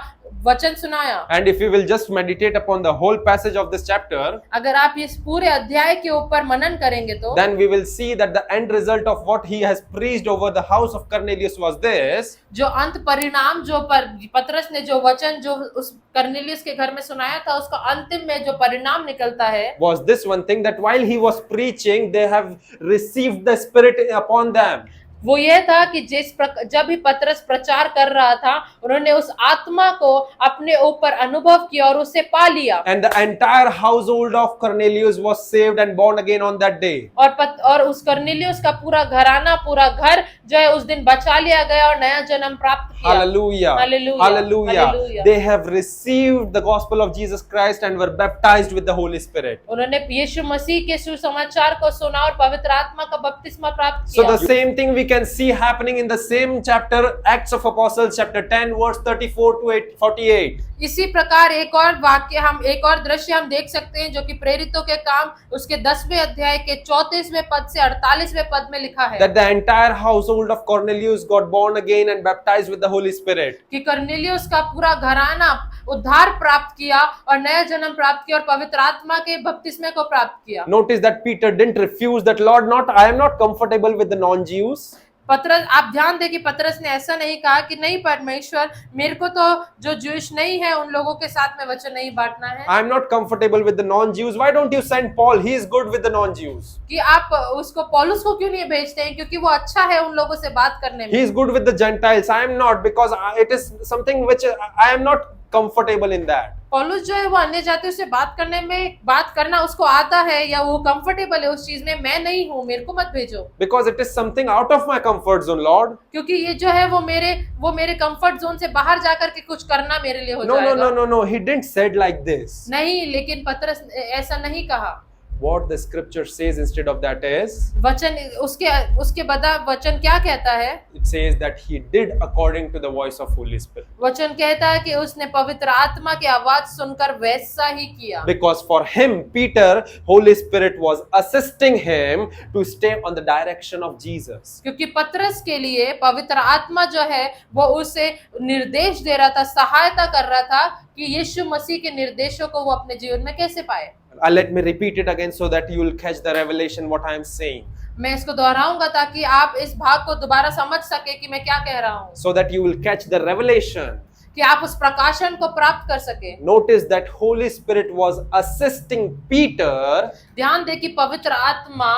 वचन सुनाया। And if you will just meditate upon the whole passage of this chapter, अगर आप इस पूरे अध्याय के ऊपर मनन करेंगे तो then we will see that the end result of what he has preached over the house of Cornelius was this. जो अंत परिणाम जो पतरस ने जो वचन जो उस कर्नेलियुस के घर में सुनाया था, उसका अंतिम में जो परिणाम निकलता है Was this one thing, that while he was preaching, they have received the Spirit upon them. वो ये था कि जब भी पतरस प्रचार कर रहा था, उन्होंने उस आत्मा को अपने ऊपर अनुभव किया और उसे पा लिया। And the entire household of Cornelius was saved and born again on that day. और उस कर्नेलियुस का पूरा घराना, पूरा घर जो है उस दिन बचा लिया गया और नया जन्म प्राप्त किया। Hallelujah. Hallelujah. Hallelujah. Hallelujah. They have received the gospel of Jesus Christ and were baptized with the Holy Spirit. उन्होंने यीशु मसीह के सुसमाचार को सुना और पवित्र आत्मा का बपतिस्मा प्राप्त So किया। the same thing we can see happening in the same chapter, Acts of Apostles, chapter 10, verse 34 to 48. इसी प्रकार एक और दृश्य हम देख सकते हैं जो कि प्रेरितों के काम उसके 10वें अध्याय के 34वें पद से 48वें पद में लिखा है That the entire household of Cornelius got born again and baptized with the Holy Spirit. कि कर्नेलियुस का पूरा घराना उद्धार प्राप्त किया और नया जन्म प्राप्त किया और पवित्र आत्मा के बपतिस्मे को प्राप्त किया। Notice that Peter didn't refuse that, Lord, I am not comfortable with the non-Jews. पतरस, आप ध्यान दें कि पतरस ने ऐसा नहीं कहा कि नहीं परमेश्वर, मेरे को तो जो ज्यूइश नहीं है उन लोगों के साथ में वचन नहीं बांटना है। I am not comfortable with the non-Jews. Why don't you send Paul? He is good with the non-Jews. कि आप उसको पौलुस को क्यों नहीं भेजते हैं, क्योंकि वो अच्छा है उन लोगों से बात करने में। He is good with the Gentiles. I am not, because it is something which I am not comfortable in that. पौलुस जो है वो अन्य जातियों से बात करना उसको आता है या वो कंफर्टेबल है उस चीज में, मैं नहीं हूँ, मेरे को मत भेजो। Because it is something out of my comfort zone, Lord. क्योंकि ये जो है वो मेरे कंफर्ट जोन से बाहर जाकर के कुछ करना मेरे लिए हो जाएगा। No. He didn't said like this. नहीं, लेकिन पतरस ऐसा नहीं कहा। What the scripture says instead of that is, वचन उसके बदा वचन क्या कहता है? it says that he did according to the voice of Holy Spirit. वचन कहता है कि उसने पवित्र आत्मा की आवाज सुनकर वैसा ही किया। Because for him, Peter, Holy Spirit was assisting him to stay on the direction of Jesus. क्योंकि पतरस के लिए पवित्र आत्मा जो है वो उसे निर्देश दे रहा था, सहायता कर रहा था कि यीशु मसीह के निर्देशों को वो अपने जीवन में कैसे पाए। Let me repeat it again so that you will catch the revelation what I am saying. मैं इसको दोहराऊंगा ताकि आप इस भाग को दोबारा समझ सके कि मैं क्या कह रहा हूँ, So that you will catch the revelation. कि आप उस प्रकाशन को प्राप्त कर सके। Notice that Holy Spirit was assisting Peter ध्यान दे कि पवित्र आत्मा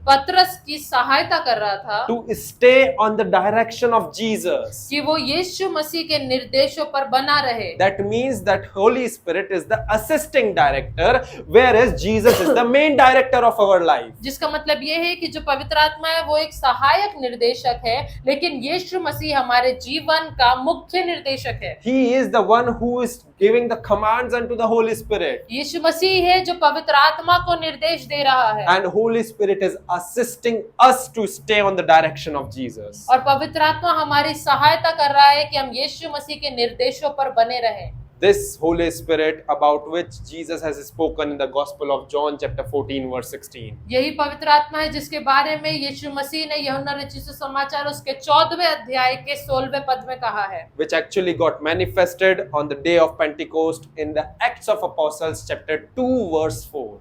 पतरस की सहायता कर रहा था to stay on the direction of Jesus. कि वो यीशु मसीह के निर्देशों पर बना रहे। That means that Holy Spirit is the assisting director, whereas Jesus is the main director of our life. जिसका मतलब ये है कि जो पवित्र आत्मा है वो एक सहायक निर्देशक है, लेकिन यीशु मसीह हमारे जीवन का मुख्य निर्देशक है। है। He is the one who is giving the commands unto the Holy Spirit. यीशु मसीह है जो पवित्र आत्मा को निर्देश दे रहा है, And Holy Spirit is assisting us to stay on the direction of Jesus. और पवित्र आत्मा हमारी सहायता कर रहा है कि हम यीशु मसीह के निर्देशों पर बने रहें। This Holy Spirit about which Jesus has spoken in the Gospel of John chapter 14 verse 16. यही पवित्र आत्मा है जिसके बारे में यीशु मसीह ने यूहन्ना रचित सुसमाचार उसके 14वें अध्याय के 16वें पद में कहा है, Which actually got manifested on the day of Pentecost in the Acts of Apostles chapter 2 verse 4.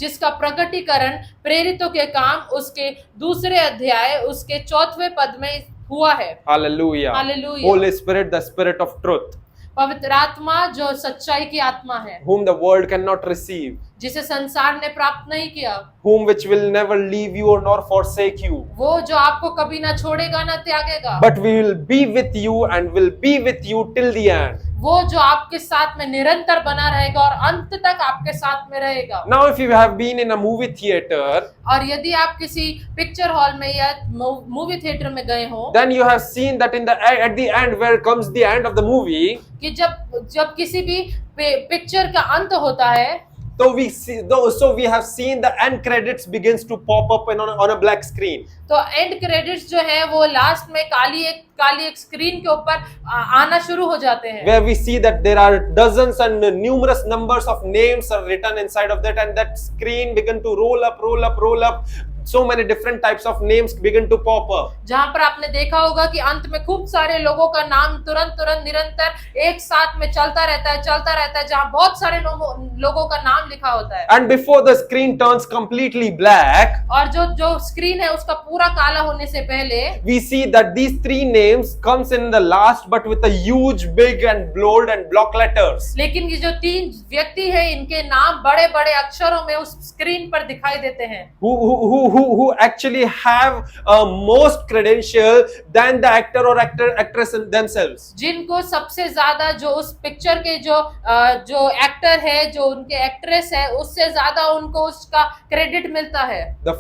जिसका प्रकटीकरण प्रेरितों के काम उसके दूसरे अध्याय उसके 4वें पद में हुआ है। Hallelujah. Hallelujah. Holy Spirit, the Spirit of truth, पवित्र आत्मा जो सच्चाई की आत्मा है, whom the world cannot receive, जिसे संसार ने प्राप्त नहीं किया, whom which will never leave you or nor forsake you, वो जो आपको कभी ना छोड़ेगा ना त्यागेगा, but we will be with you and will be with you till the end. वो जो आपके साथ में निरंतर बना रहेगा और अंत तक आपके साथ में रहेगा। Now if you have been in a movie theater, और यदि आप किसी पिक्चर हॉल में या मूवी थिएटर में गए हो, then you have seen that at the end where comes the end of the movie, कि जब किसी भी पिक्चर का अंत होता है, so we have seen the end credits begins to pop up on a black screen. तो and credits जो है वो लास्ट में काली एक स्क्रीन के ऊपर आना शुरू हो जाते हैं, Where we see that there are dozens and numerous numbers of names are written inside of that, and that screen begin to roll up. So many different types of names begin to pop up. जहाँ पर आपने देखा होगा कि अंत में खूब सारे लोगों का नाम तुरंत निरंतर एक साथ में चलता रहता है, जहाँ बहुत सारे लोगों का नाम लिखा होता है। And before the screen turns completely black, और जो स्क्रीन है उसका पूरा काला होने से पहले we see that these three names comes in the last, but with a huge, big and bold and block letters. लेकिन ये जो तीन व्यक्ति है इनके नाम बड़े बड़े अक्षरों में उस स्क्रीन पर दिखाई देते हैं, Who actually have most credential than the actor or actress themselves. जिनको सबसे ज्यादा जो उस पिक्चर के जो एक्टर है, जो उनके एक्ट्रेस है, उससे ज्यादा उनको उसका क्रेडिट मिलता है। The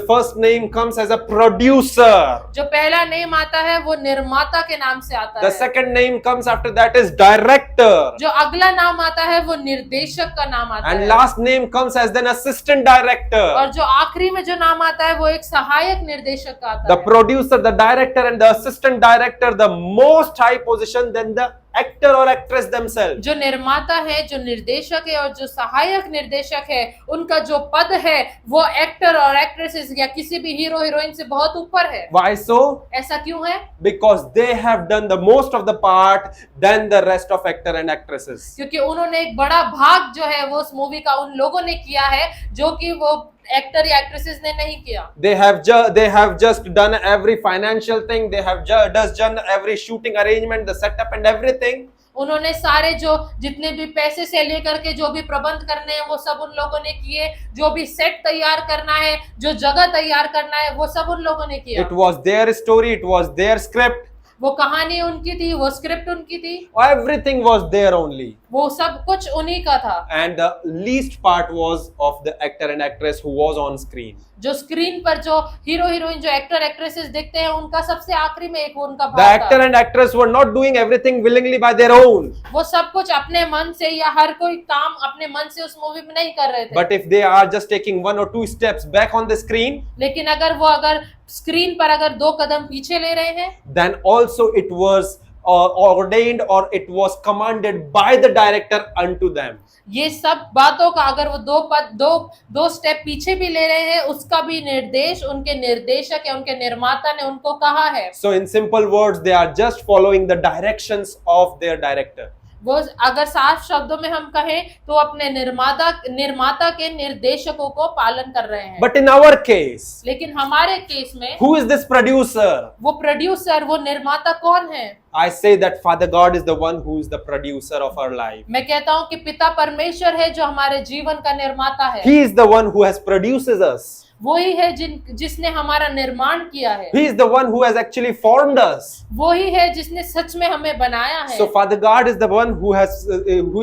first name comes as a producer. जो पहला नेम आता है वो निर्माता के नाम से आता The है। second name comes after that is director. जो अगला नाम आता है वो निर्देशक का नाम आता And है। last name comes as an assistant director. और जो आखिरी में जो नाम आता है वो एक सहायक निर्देशक का आता The है। producer, the director and the assistant director, the most high position than the actor or actress themselves. जो निर्माता है, जो निर्देशक है और जो सहायक निर्देशक है, उनका जो पद है वो एक्टर और एक्ट्रेसेस या किसी भी हीरो हीरोइन से बहुत ऊपर है। Why so? ऐसा क्यों है? Because they have done the most of the part than the rest of actor and actresses. क्योंकि उन्होंने एक बड़ा भाग जो है वो उस मूवी का उन लोगों ने किया है जो कि वो एक्टर या एक्ट्रेसेस ने नहीं किया। They have just done every financial thing. They have just done every shooting arrangement, the setup and everything. उन्होंने सारे जो जितने भी पैसे से लेकर के जो भी प्रबंध करने हैं वो सब उन लोगों ने किए, जो भी सेट तैयार करना है, जो जगह तैयार करना है, वो सब उन लोगों ने किया। It was their story, it was their script. वो कहानी उनकी थी, वो स्क्रिप्ट उनकी थी, Everything was there only. वो सब कुछ उन्हीं का था। And the least part was of the actor and actress who was on screen. जो स्क्रीन पर जो हीरो हीरोइन जो एक्टर एक्ट्रेसेस दिखते हैं उनका सबसे आखिरी में एक उनका The भाग actor था। and actress were not doing everything willingly by their own. वो सब कुछ अपने मन से या हर कोई काम अपने मन से उस मूवी में नहीं कर रहे थे। But if they are just taking 1 or 2 steps back on the screen, लेकिन अगर स्क्रीन पर अगर 2 कदम पीछे ले रहे हैं, then also it was ordained or it was commanded by the director unto them. ये सब बातों का अगर वो दो स्टेप पीछे भी ले रहे हैं, उसका भी निर्देश उनके निर्देशक या उनके निर्माता ने उनको कहा है। So in simple words, they are just following the directions of their director. वो अगर साफ शब्दों में हम कहें तो अपने निर्माता के निर्देशकों को पालन कर रहे हैं। But in our case, लेकिन हमारे केस में who is this producer? वो प्रोड्यूसर, वो निर्माता कौन है? I say that Father God is the one who is the producer of our life. मैं कहता हूँ कि पिता परमेश्वर है जो हमारे जीवन का निर्माता है। He is the one who has produces us. वही है जिसने हमारा निर्माण किया है। He is the one who has actually formed us. वही है जिसने सच में हमें बनाया है। So Father God is the one who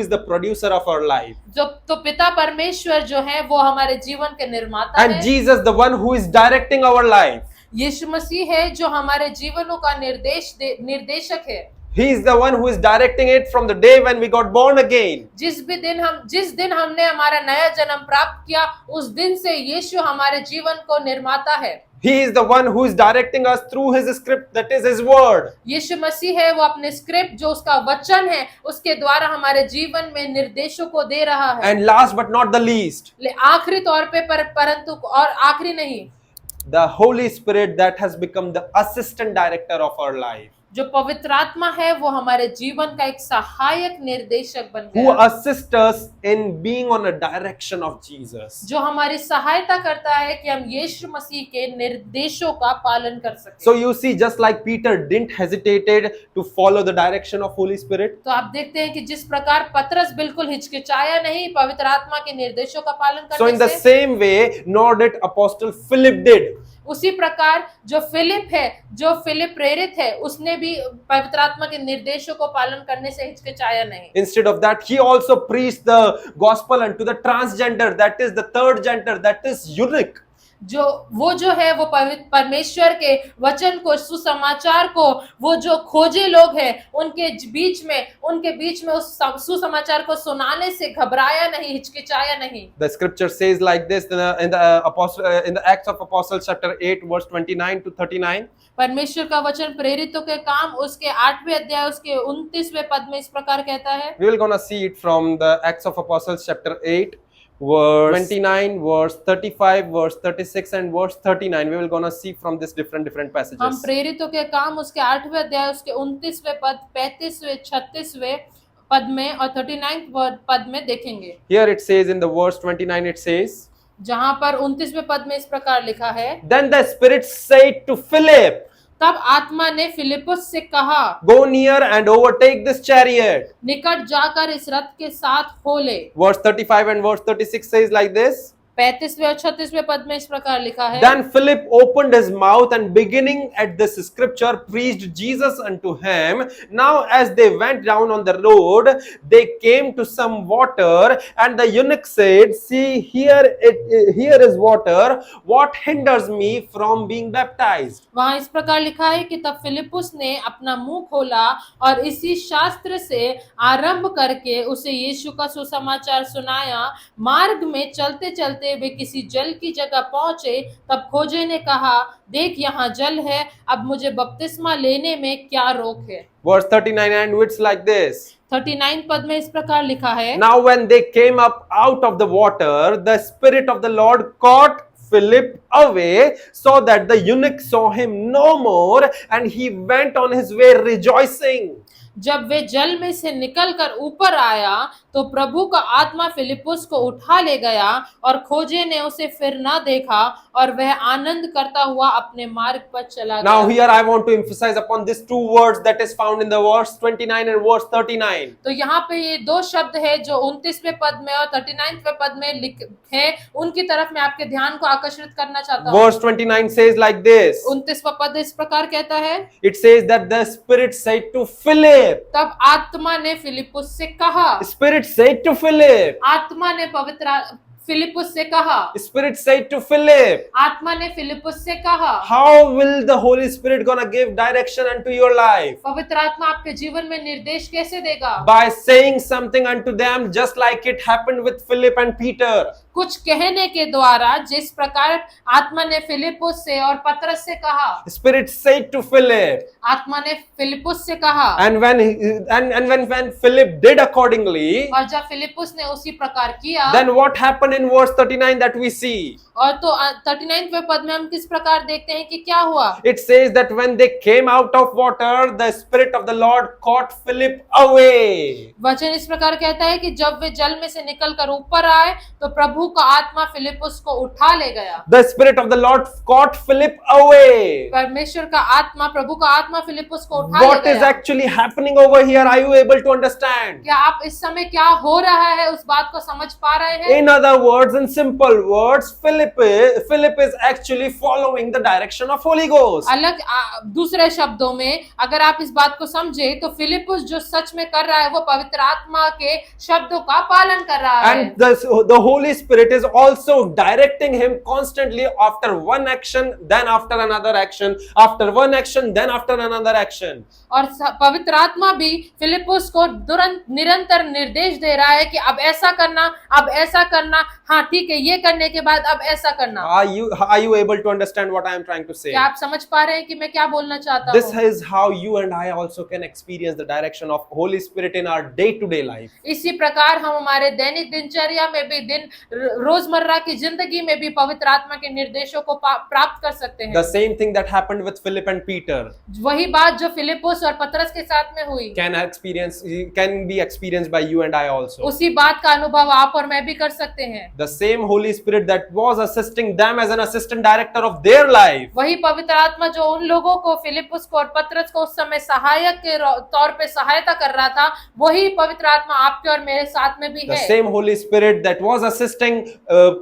is the producer of our life. तो पिता परमेश्वर जो है वो हमारे जीवन के निर्माता And है। Jesus the one who is directing our life. यीशु मसीह है जो हमारे जीवनों का निर्देशक है। He is the one who is directing it from the day when we got born again. जिस दिन हमने हमारा नया जन्म प्राप्त किया, उस दिन से यीशु हमारे जीवन को निर्माता है। He is the one who is directing us through his script, that is his word. यीशु मसीह है, वो अपने स्क्रिप्ट जो उसका वचन है उसके द्वारा हमारे जीवन में निर्देशों को दे रहा है। And last but not the least, आखिरी तौर पे परंतु और आखिरी नहीं, the Holy Spirit that has become the assistant director of our life, जो पवित्र आत्मा है वो हमारे जीवन का एक सहायक निर्देशक बन who गया, assists us in being on a direction of Jesus. जो हमारी सहायता करता है कि हम यीशु मसीह के निर्देशों का पालन कर सकें। So you see, just like Peter didn't hesitated to follow the direction of Holy Spirit, तो आप देखते हैं कि जिस प्रकार पतरस बिल्कुल हिचकिचाया नहीं पवित्र आत्मा के निर्देशों का पालन so in the करने से, same way, nor did Apostle Philip did. उसी प्रकार जो फिलिप प्रेरित है, उसने भी पवित्र आत्मा के निर्देशों को पालन करने से हिचकिचाया नहीं। Instead of that, he also preached the gospel unto the transgender, that is the third gender, that is eunuch. जो है वो परमेश्वर के वचन को, सुसमाचार को, वो जो खोजे लोग हैं उनके बीच में उस सुसमाचार को सुनाने से घबराया नहीं, हिचकिचाया नहीं। The scripture says like this in the Acts of Apostles chapter 8 verse 29 to 39. परमेश्वर का वचन प्रेरितों के काम उसके 8वें अध्याय उसके 29वें पद में इस प्रकार कहता है। We will gonna see it from the Acts of Apostles chapter 8 verse 29, verse 35, verse 36 and verse 39. We will gonna see from this different हम passages. प्रेरितों के काम उसके 8वें अध्याय उसके 29वें पद, 35वें, 36वें पद में और 39वें पद में देखेंगे। Here it says in the verse 29 it says, जहां पर 29वें पद में इस प्रकार लिखा है, then the Spirit said to Philip, तब आत्मा ने फिलिपुस से कहा, go near and overtake this chariot. निकट जाकर इस रथ के साथ हो ले। Verse 35 and verse 36 says like this, 35वें और 36वें पद में इस प्रकार लिखा है, then Philip opened his mouth and beginning at this scripture preached Jesus unto him. Now as they went down on the road, they came to some water, and the eunuch said, see, here is water. What hinders me from being baptized? वहां इस प्रकार लिखा है कि तब फिलिपुस ने अपना मुंह खोला और इसी शास्त्र से आरंभ करके उसे यीशु का सुसमाचार सुनाया। मार्ग में चलते चलते वे किसी जल की जगह पहुंचे, तब खोजे ने कहा, देख यहाँ जल है, अब मुझे बपतिस्मा लेने में क्या रोक है। Verse 39 and it's like this. 39 पद में इस प्रकार लिखा है, Now when they came up out of the water, the Spirit of the Lord caught Philip away, so that the eunuch saw him no more, and he went on his way rejoicing. जब वे जल में से निकलकर ऊपर आया तो प्रभु का आत्मा फिलिपुस को उठा ले गया और खोजे ने उसे फिर न देखा और वह आनंद करता हुआ अपने मार्ग पर चला गया। Now here I want to emphasize upon these two words that is found in the verse 29 and verse 39. तो यहाँ पे ये दो शब्द है जो 29वें पद में और 39वें पद में लिखे हैं, उनकी तरफ मैं आपके ध्यान को आकर्षित करना चाहता हूँ। Verse 29 says like this. 29वां पद इस प्रकार कहता है, It says that the Spirit said to Philip. तब आत्मा ने फिलिपुस से कहा, Spirit said to Philip. आत्मा ने फिलिपुस से कहा, Spirit said to Philip. आत्मा ने फिलिपुस से कहा, How will the Holy Spirit gonna give direction unto your life? पवित्र आत्मा आपके जीवन में निर्देश कैसे देगा? By saying something unto them, just like it happened with Philip and Peter. कुछ कहने के द्वारा, जिस प्रकार आत्मा ने फिलिपुस से और पतरस से कहा। Spirit said to Philip. आत्मा ने फिलिपुस से कहा, And when Philip did accordingly, और जब फिलिपुस ने उसी प्रकार किया, then what happened in verse 39 that we see? और तो 39वें पद में हम किस प्रकार देखते हैं कि क्या हुआ? It says that when they came out of water, the Spirit of the Lord caught Philip away. वचन इस प्रकार कहता है कि जब वे जल में से निकलकर ऊपर आए तो प्रभु का आत्मा फिलिपुस को उठा ले गया। The Spirit of the Lord caught Philip away. परमेश्वर का आत्मा, प्रभु का आत्मा फिलिपुस को उठा What ले is गया। actually happening over here? Are you able to understand? क्या आप इस समय क्या हो रहा है उस बात को समझ पा रहे हैं? In other words, in simple words, Philip is actually following the direction of Holy Ghost. दूसरे शब्दों में अगर आप इस बात को समझे तो फिलिपुस जो सच में कर रहा है वो पवित्र आत्मा के शब्दों का पालन कर रहा है। And the Holy Spirit Spirit is also directing him constantly after one action, then after another action, after one action, then after another action. और पवित्र आत्मा भी फिलिपुस को तुरंत निरंतर निर्देश दे रहा है कि अब ऐसा करना, अब ऐसा करना, हाँ ठीक है, ये करने के बाद अब ऐसा करना। Are you able to understand what I am trying to say? क्या आप समझ पा रहे हैं कि मैं क्या बोलना चाहता This हूँ? is how you and I also can experience the direction of Holy Spirit in our day-to-day life. इसी प्रकार हम हमारे दैनिक दिनचर्या में भी रोजमर्रा की जिंदगी में भी पवित्र आत्मा के निर्देशों को प्राप्त कर सकते हैं। The same thing that happened with Philip and Peter वही बात जो फिलिपुस और पतरस के साथ में हुई can be experienced by you and I also. उसी बात का अनुभव आप और मैं भी कर सकते हैं। The same Holy Spirit that was assisting them as an assistant director of their life, वही पवित्र आत्मा जो उन लोगों को फिलिपुस को और पतरस को उस समय सहायक के तौर पे सहायता कर रहा था, वही पवित्र आत्मा आपके और मेरे साथ में भी the है। same Holy Spirit that was assisting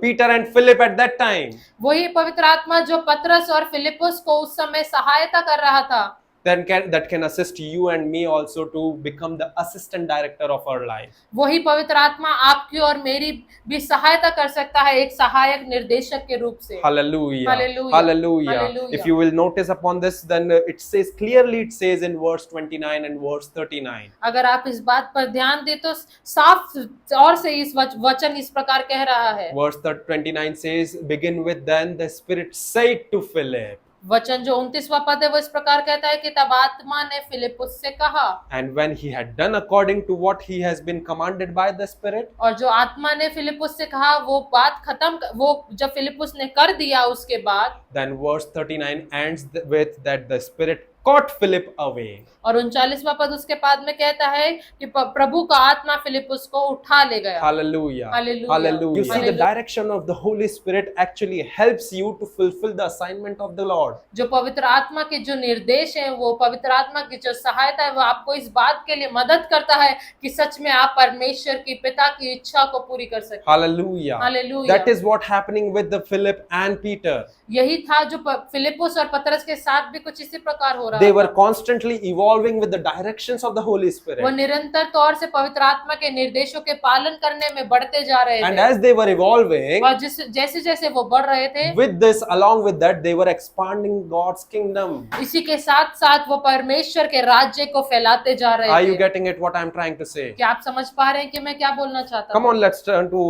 Peter and Philip at that time, वही पवित्र आत्मा जो पतरस और फिलिपुस को उस समय सहायता कर रहा था, that can assist you and me also to become the assistant director of our life. वही पवित्र आत्मा आपकी और मेरी भी सहायता कर सकता है एक सहायक निर्देशक के रूप से। Hallelujah. Hallelujah. Hallelujah. Hallelujah. If you will notice upon this, then it says clearly, it says in verse 29 and verse 39. अगर आप इस बात पर ध्यान दें तो साफ और से इस वचन इस प्रकार कह रहा है। Verse 29 says, begin with, then the Spirit said to Philip. वचन जो 29वां पद है वो इस प्रकार कहता है कि तब आत्मा ने फिलिपुस से कहा, And when he had done according to what he has been commanded by the Spirit, और जो आत्मा ने फिलिपुस से कहा वो बात वो जब फिलिपुस ने कर दिया उसके बाद, then verse 39 ends with that the Spirit caught Philip away. और 39वां पद उसके बाद में कहता है कि प्रभु का आत्मा फिलिपुस को उठा ले गया। Hallelujah. Hallelujah. Hallelujah. You see, the Hallelujah. direction of the Holy Spirit actually helps you to fulfill the assignment of the Lord. जो पवित्र आत्मा के जो निर्देश हैं, वो पवित्र आत्मा की जो सहायता है, वो आपको इस बात के लिए मदद करता है कि सच में आप परमेश्वर की पिता की इच्छा को पूरी कर सकें। Hallelujah. Hallelujah. That is what happening with the Philip and Peter. यही था जो फिलिपुस और पतरस के साथ भी कुछ इसी प्रकार हो रहा They था। were constantly evolving with the directions of the Holy वो Spirit. निरंतर तौर से पवित्र आत्मा के निर्देशों के पालन करने में बढ़ते जा रहे And थे, as they were evolving, और जैसे जैसे वो बढ़ रहे थे, with this, along with that, they were expanding God's kingdom. इसी के साथ साथ वो परमेश्वर के राज्य को फैलाते जा Are रहे you थे। getting it? What I'm trying to say? क्या आप समझ पा रहे हैं कि मैं क्या बोलना चाहता Come हूँ? on, let's turn to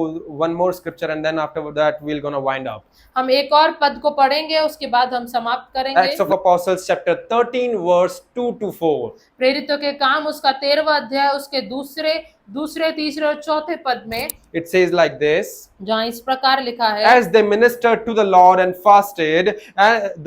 one more scripture, and then after that, we're gonna wind up. हम एक और पद को पढ़ेंगे, उसके बाद हम समाप्त करेंगे। Acts of Apostles, chapter 13, verse 2 to 4. प्रेरितों के काम उसका 13वां अध्याय उसके दूसरे तीसरे और चौथे पद में It says like this. जहाँ इस प्रकार लिखा है, As they ministered to the Lord and fasted,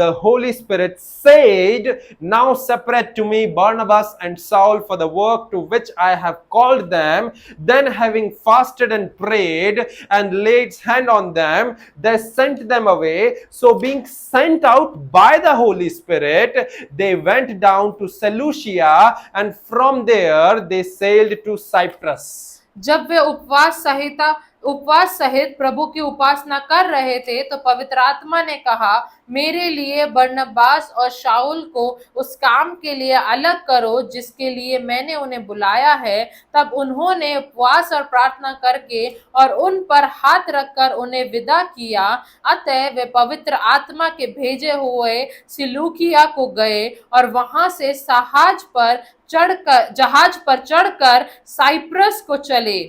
the Holy Spirit said, now separate to me Barnabas and Saul for the work to which I have called them. Then having fasted and prayed and laid hand on them, they sent them away. So being sent out by the Holy Spirit, they went down to Seleucia, and from there they sailed to Cyprus. जब वे उपवास सहित प्रभु की उपासना कर रहे थे तो पवित्र आत्मा ने कहा, मेरे लिए बरनबास और शाऊल को उस काम के लिए अलग करो जिसके लिए मैंने उन्हें बुलाया है। तब उन्होंने उपवास और प्रार्थना करके और उन पर हाथ रखकर उन्हें विदा किया। अतः वे पवित्र आत्मा के भेजे हुए सिलूकिया को गए और वहां से जहाज पर चढ़कर साइप्रस को चले।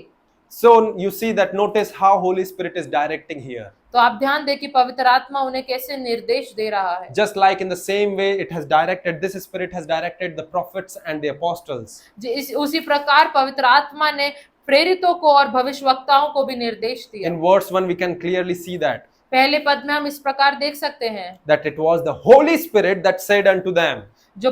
So you see that, notice how Holy Spirit is directing here. तो आप ध्यान दें कि पवित्र आत्मा उन्हें कैसे निर्देश दे रहा है। Just like in the same way it has directed, this Spirit has directed the prophets and the apostles. उसी प्रकार पवित्र आत्मा ने प्रेरितों को और भविष्यवक्ताओं को भी निर्देश दिया। In verse 1 we can clearly see that. पहले पद में हम इस प्रकार देख सकते हैं That it was the Holy Spirit that said unto them, वो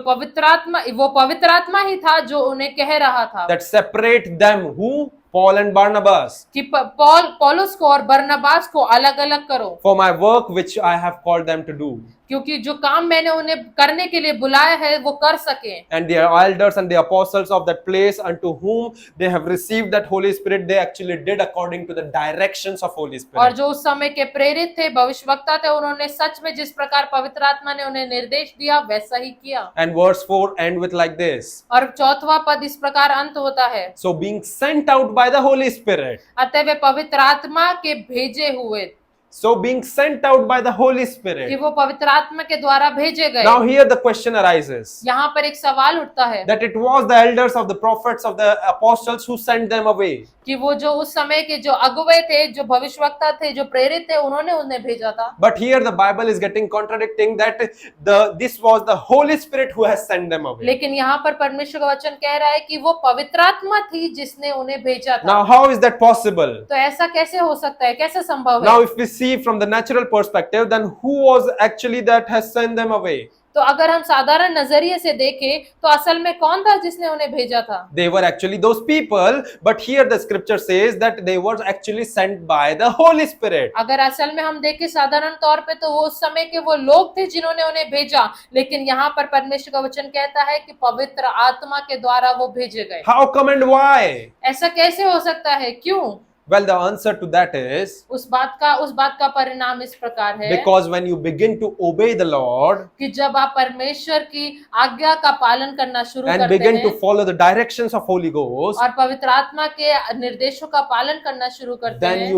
पवित्र आत्मा ही था जो उन्हें कह रहा था that separate them, who? Paul and Barnabas, कि पौलुस को और बरनबास को अलग अलग करो, for my work which I have called them to do. क्योंकि जो काम मैंने उन्हें करने के लिए बुलाया है वो कर सके। And the elders and the apostles of that place unto whom they have received that Holy Spirit, they actually did according to the directions of Holy और Spirit. जो उस समय के प्रेरित थे, भविष्यवक्ता थे, उन्होंने सच में जिस प्रकार पवित्र आत्मा ने उन्हें निर्देश दिया वैसा ही किया। And verse 4 end with like this. और चौथवा पद इस प्रकार अंत होता है, So being sent out by the Holy Spirit. अतः वे पवित्र आत्मा के भेजे हुए, So being sent out by the Holy कि Spirit. वो पवित्र आत्मा के द्वारा भेजे गए। Now here the question arises यहाँ पर एक सवाल उठता है that it was the elders of the prophets of the apostles who sent them away. कि वो जो उस समय के जो अगुवे थे, जो भविष्यवक्ता थे, जो प्रेरित थे, उन्होंने उन्हें भेजा था। But here the Bible is getting contradicting that this was the Holy Spirit who has sent them away. लेकिन यहाँ पर परमेश्वर का वचन कह रहा है कि वो पवित्र आत्मा थी जिसने उन्हें भेजा था। Now how is that possible? तो ऐसा कैसे हो सकता है, कैसे संभव Now है? if we see from the natural perspective, then who was actually that has sent them away? तो अगर हम साधारण नजरिए से देखें तो असल में कौन था जिसने उन्हें भेजा था? They were actually those people, but here the scripture says that they were actually sent by the Holy Spirit. अगर असल में हम देखें साधारण तौर पे तो वो उस समय के वो लोग थे जिन्होंने उन्हें भेजा, लेकिन यहाँ पर परमेश्वर का वचन कहता है कि पवित्र आत्मा के द्वारा वो भेजे गए। How come and why? ऐसा कैसे हो सकता है, क्यों? Well, the answer to that is उस बात का परिणाम इस प्रकार है because when you begin to obey the Lord कि जब आप परमेश्वर की आज्ञा का पालन करना शुरू and करते begin to हैं follow the directions of Holy Ghost, और पवित्र आत्मा के निर्देशों का पालन करना शुरू करते हैं,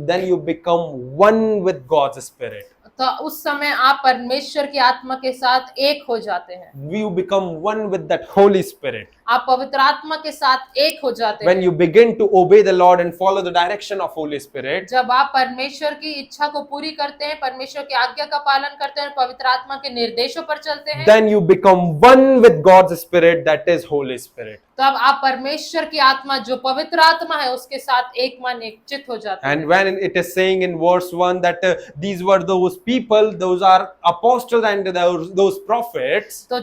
then you become one with God's Spirit. तो उस समय आप परमेश्वर की आत्मा के साथ एक हो जाते हैं। You become one with that Holy Spirit. आप पवित्र आत्मा के साथ एक हो जाते When हैं। you begin to obey the Lord and follow the direction of Holy Spirit, जब आप परमेश्वर की इच्छा को पूरी करते हैं, परमेश्वर की आज्ञा का पालन करते हैं, पवित्र आत्मा के निर्देशों पर चलते हैं, then you become one with God's Spirit, that is Holy Spirit. तब आप परमेश्वर की आत्मा जो पवित्र आत्मा है उसके साथ एक मन एक चित्त हो जाते हैं। And when it is saying in verse 1 that these were those people, those are apostles and those prophets, तो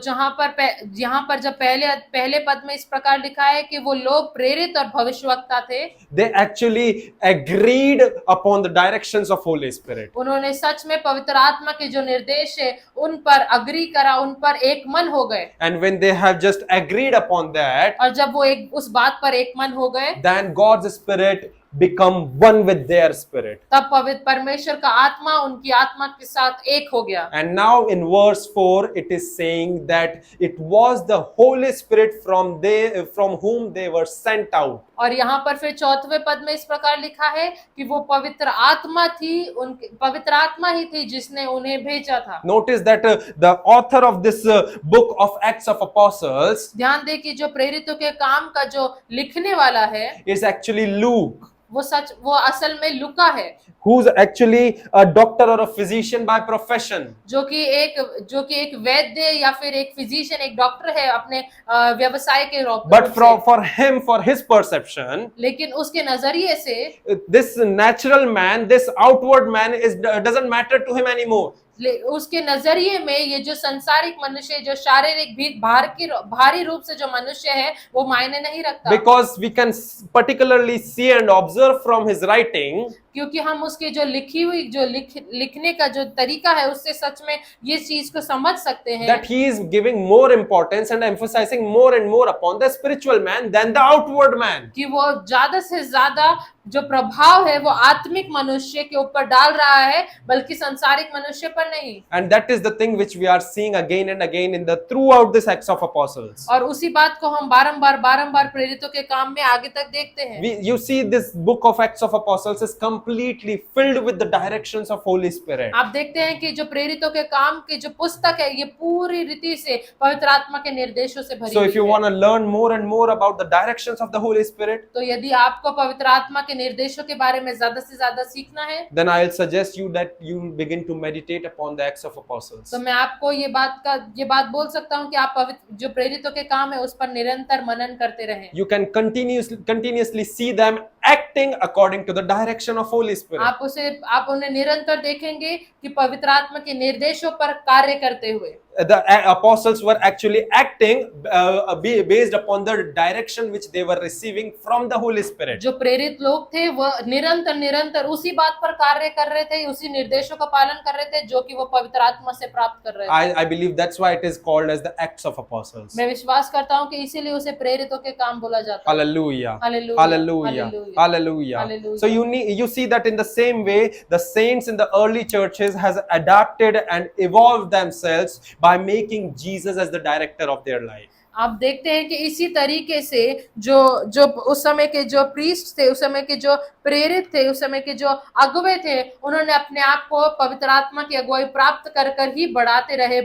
यहाँ पर जब पहले पद में इस प्रकार लिखा है कि वो लोग प्रेरित और भविष्यवक्ता थे, they actually agreed upon the directions of Holy Spirit. उन्होंने सच में पवित्र आत्मा के जो निर्देश है उन पर अग्री करा, उन पर एक मन हो गए। And when they have just agreed upon that, और जब वो उस बात पर एक मन हो गए, then God's Spirit become one with their spirit. तब पवित्र परमेश्वर का आत्मा उनकी आत्मा के साथ एक हो गया। And now in verse 4 it is saying that it was the Holy Spirit from whom they were sent out. और यहाँ पर फिर चौथवे पद में इस प्रकार लिखा है कि वो पवित्र आत्मा ही थी जिसने उन्हें भेजा था। Notice that the author of this book of Acts of Apostles ध्यान दे कि जो प्रेरितों के काम का जो लिखने वाला है is actually Luke, वो असल में लुका है, who's actually a doctor or a physician by profession. जो कि एक वैद्य या फिर एक फिजिशियन, एक डॉक्टर है अपने व्यवसाय के रूप But से। for his perception, लेकिन उसके नजरिए से this natural man, this outward man doesn't matter to him anymore. उसके नजरिए में ये जो संसारिक मनुष्य, जो शारीरिक भी भारी रूप से जो मनुष्य है वो मायने नहीं रखता, Because we can particularly see and observe from his writing क्योंकि हम उसके जो लिखी हुई जो लिखने का जो तरीका है उससे सच में ये चीज को समझ सकते हैं that he is giving more importance and emphasizing more and more upon the spiritual man than the outward man. कि वो ज्यादा से ज्यादा जो प्रभाव है वो आत्मिक मनुष्य के ऊपर डाल रहा है, बल्कि संसारिक मनुष्य पर नहीं। And that is the thing which we are seeing again and again in the throughout this Acts of Apostles. और उसी बात को हम बारंबार प्रेरितों के काम में आगे तक देखते हैं। You see this book of Acts of Apostles is completely filled with the directions of Holy Spirit. आप देखते हैं कि जो प्रेरितों के काम की जो पुस्तक है ये पूरी रीति से पवित्र आत्मा के निर्देशों से भरी So if you हुई want है। to learn more and more about the directions of the Holy Spirit, तो यदि आपको पवित्र आत्मा के निर्देशों के बारे में ज्यादा से ज्यादा सीखना है then I'll suggest you that you begin to meditate upon the Acts of Apostles. तो मैं आपको ये बात बोल सकता हूँ कि आप जो प्रेरितों के काम है उस पर निरंतर मनन करते रहें। You can continuously see them acting according to the direction of Holy Spirit. आप उन्हें निरंतर देखेंगे कि पवित्र आत्मा के निर्देशों पर कार्य करते हुए। the apostles were actually acting based upon the direction which they were receiving from the Holy Spirit. जो प्रेरित लोग थे वह निरंतर निरंतर उसी बात पर कार्य कर रहे थे, उसी निर्देशों का पालन कर रहे थे जो कि वो पवित्र आत्मा से प्राप्त कर रहे थे। I believe that's why it is called as the Acts of Apostles. मैं विश्वास करता हूँ कि इसीलिए उसे प्रेरितों के काम बोला जाता है। Hallelujah. Hallelujah. Hallelujah. Hallelujah. Hallelujah. Hallelujah. So you see that in the same way, the saints in the early churches has adapted and evolved themselves by making Jesus as the director of their life. आप देखते हैं कि इसी तरीके से जो जो उस समय के जो प्रीस्ट थे, उस समय के जो प्रेरित थे, उस समय के जो अगुवे थे, उन्होंने अपने आप को पवित्र आत्मा की अगुवाई प्राप्त कर कर ही बढ़ाते रहे,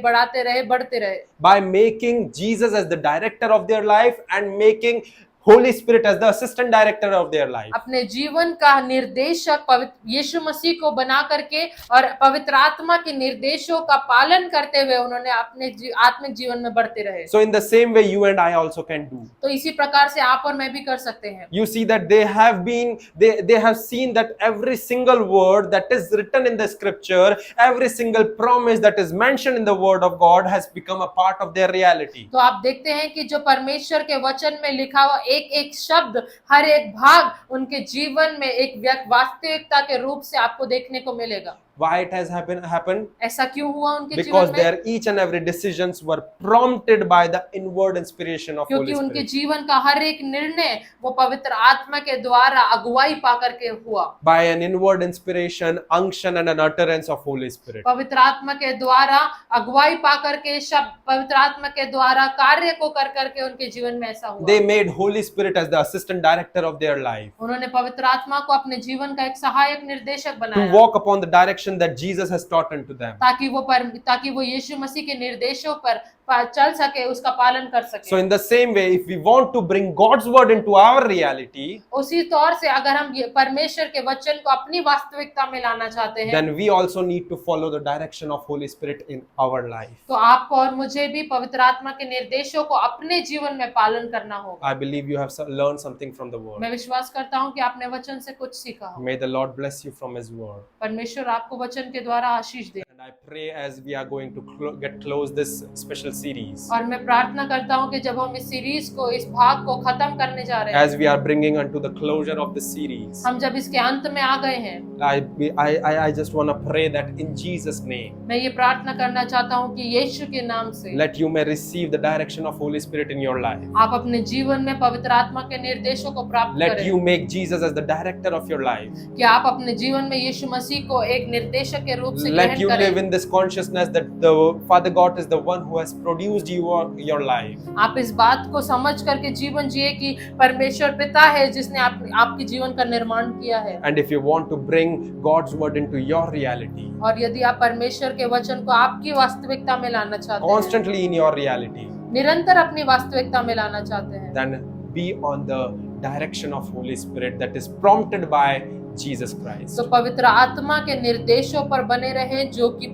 बढ़ते रहे। By making Jesus as the director of their life and making Holy Spirit as the assistant director of their life. अपने जीवन का निर्देशक पवित्र यीशु मसीह को बना करके और पवित्र आत्मा के निर्देशों का पालन करते हुए उन्होंने अपने आत्मिक जीवन में बढ़ते रहे। So in the same way you and I also can do. तो इसी प्रकार से आप और मैं भी कर सकते हैं। You see that they have seen that every single word that is written in the scripture, every single promise that is mentioned in the word of God has become a part of their reality. तो आप देखते हैं कि जो परमेश्वर के वचन में लिखा हुआ एक एक शब्द, हर एक भाग उनके जीवन में एक वास्तविकता के रूप से आपको देखने को मिलेगा। Why it has happened? ऐसा क्यों हुआ उनके Because जीवन में? their each and every decisions were prompted by the inward inspiration of Holy क्योंकि उनके Spirit. जीवन का हर एक निर्णय वो पवित्र आत्मा के द्वारा अगुवाई पाकर के हुआ। By an inward inspiration, unction and an utterance of Holy Spirit. पवित्र आत्मा के द्वारा अगुवाई पाकर के शब्द, पवित्र आत्मा के द्वारा कार्य को कर करके उनके जीवन में ऐसा हुआ। They made Holy Spirit as the assistant director of their life. उन्होंने पवित्र आत्मा को अपने जीवन का एक सहायक निर्देशक To बनाया walk upon the direction that Jesus has taught unto them. ताकि वो यीशु मसीह के निर्देशों पर चल सके, उसका पालन कर सके। So in the same way, if we want to bring God's word into our reality, उसी तौर से अगर हम परमेश्वर के वचन को अपनी वास्तविकता में लाना चाहते हैं, then we also need to follow the direction of Holy Spirit in our life. तो आपको और मुझे भी पवित्र आत्मा के निर्देशों को अपने जीवन में पालन करना होगा। I believe you have learned something from the word. मैं विश्वास करता हूँ कि आपने वचन से कुछ सीखा हो। May the Lord bless you from His word. परमेश्वर आपको वचन के द्वारा आशीष दे। And I pray as we are going to get close this special series, और मैं प्रार्थना करता हूँ कि जब हम इस सीरीज को, इस भाग को खत्म करने जा रहे हैं, as we are bringing unto the closure of the series, हम जब इसके अंत में आ गए हैं, I just want to pray that in Jesus' name, मैं ये प्रार्थना करना चाहता हूँ कि यीशु के नाम से let you may receive the direction of Holy Spirit in your life. आप अपने जीवन में पवित्र आत्मा के निर्देशों को प्राप्त Let करें, you make Jesus as the director of your life. कि आप अपने जीवन में यीशु मसीह को एक निर्देशक के रूप से Let ग्रहण you करें। live in this consciousness that the Father God is the one who has produced your life. आप इस बात को समझ करके जीवन जिए कि परमेश्वर पिता है जिसने आपके जीवन का निर्माण किया है। And if you want to bring God's word into your reality, और यदि आप परमेश्वर के वचन को आपकी वास्तविकता में लाना चाहते हैं, constantly in your reality, निरंतर अपनी वास्तविकता में लाना चाहते हैं, then be on the direction of Holy Spirit that is prompted by Jesus Christ. तो पवित्र आत्मा के निर्देशों पर बने रहें जो कि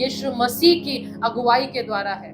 यीशु मसीह की अगुवाई के द्वारा है।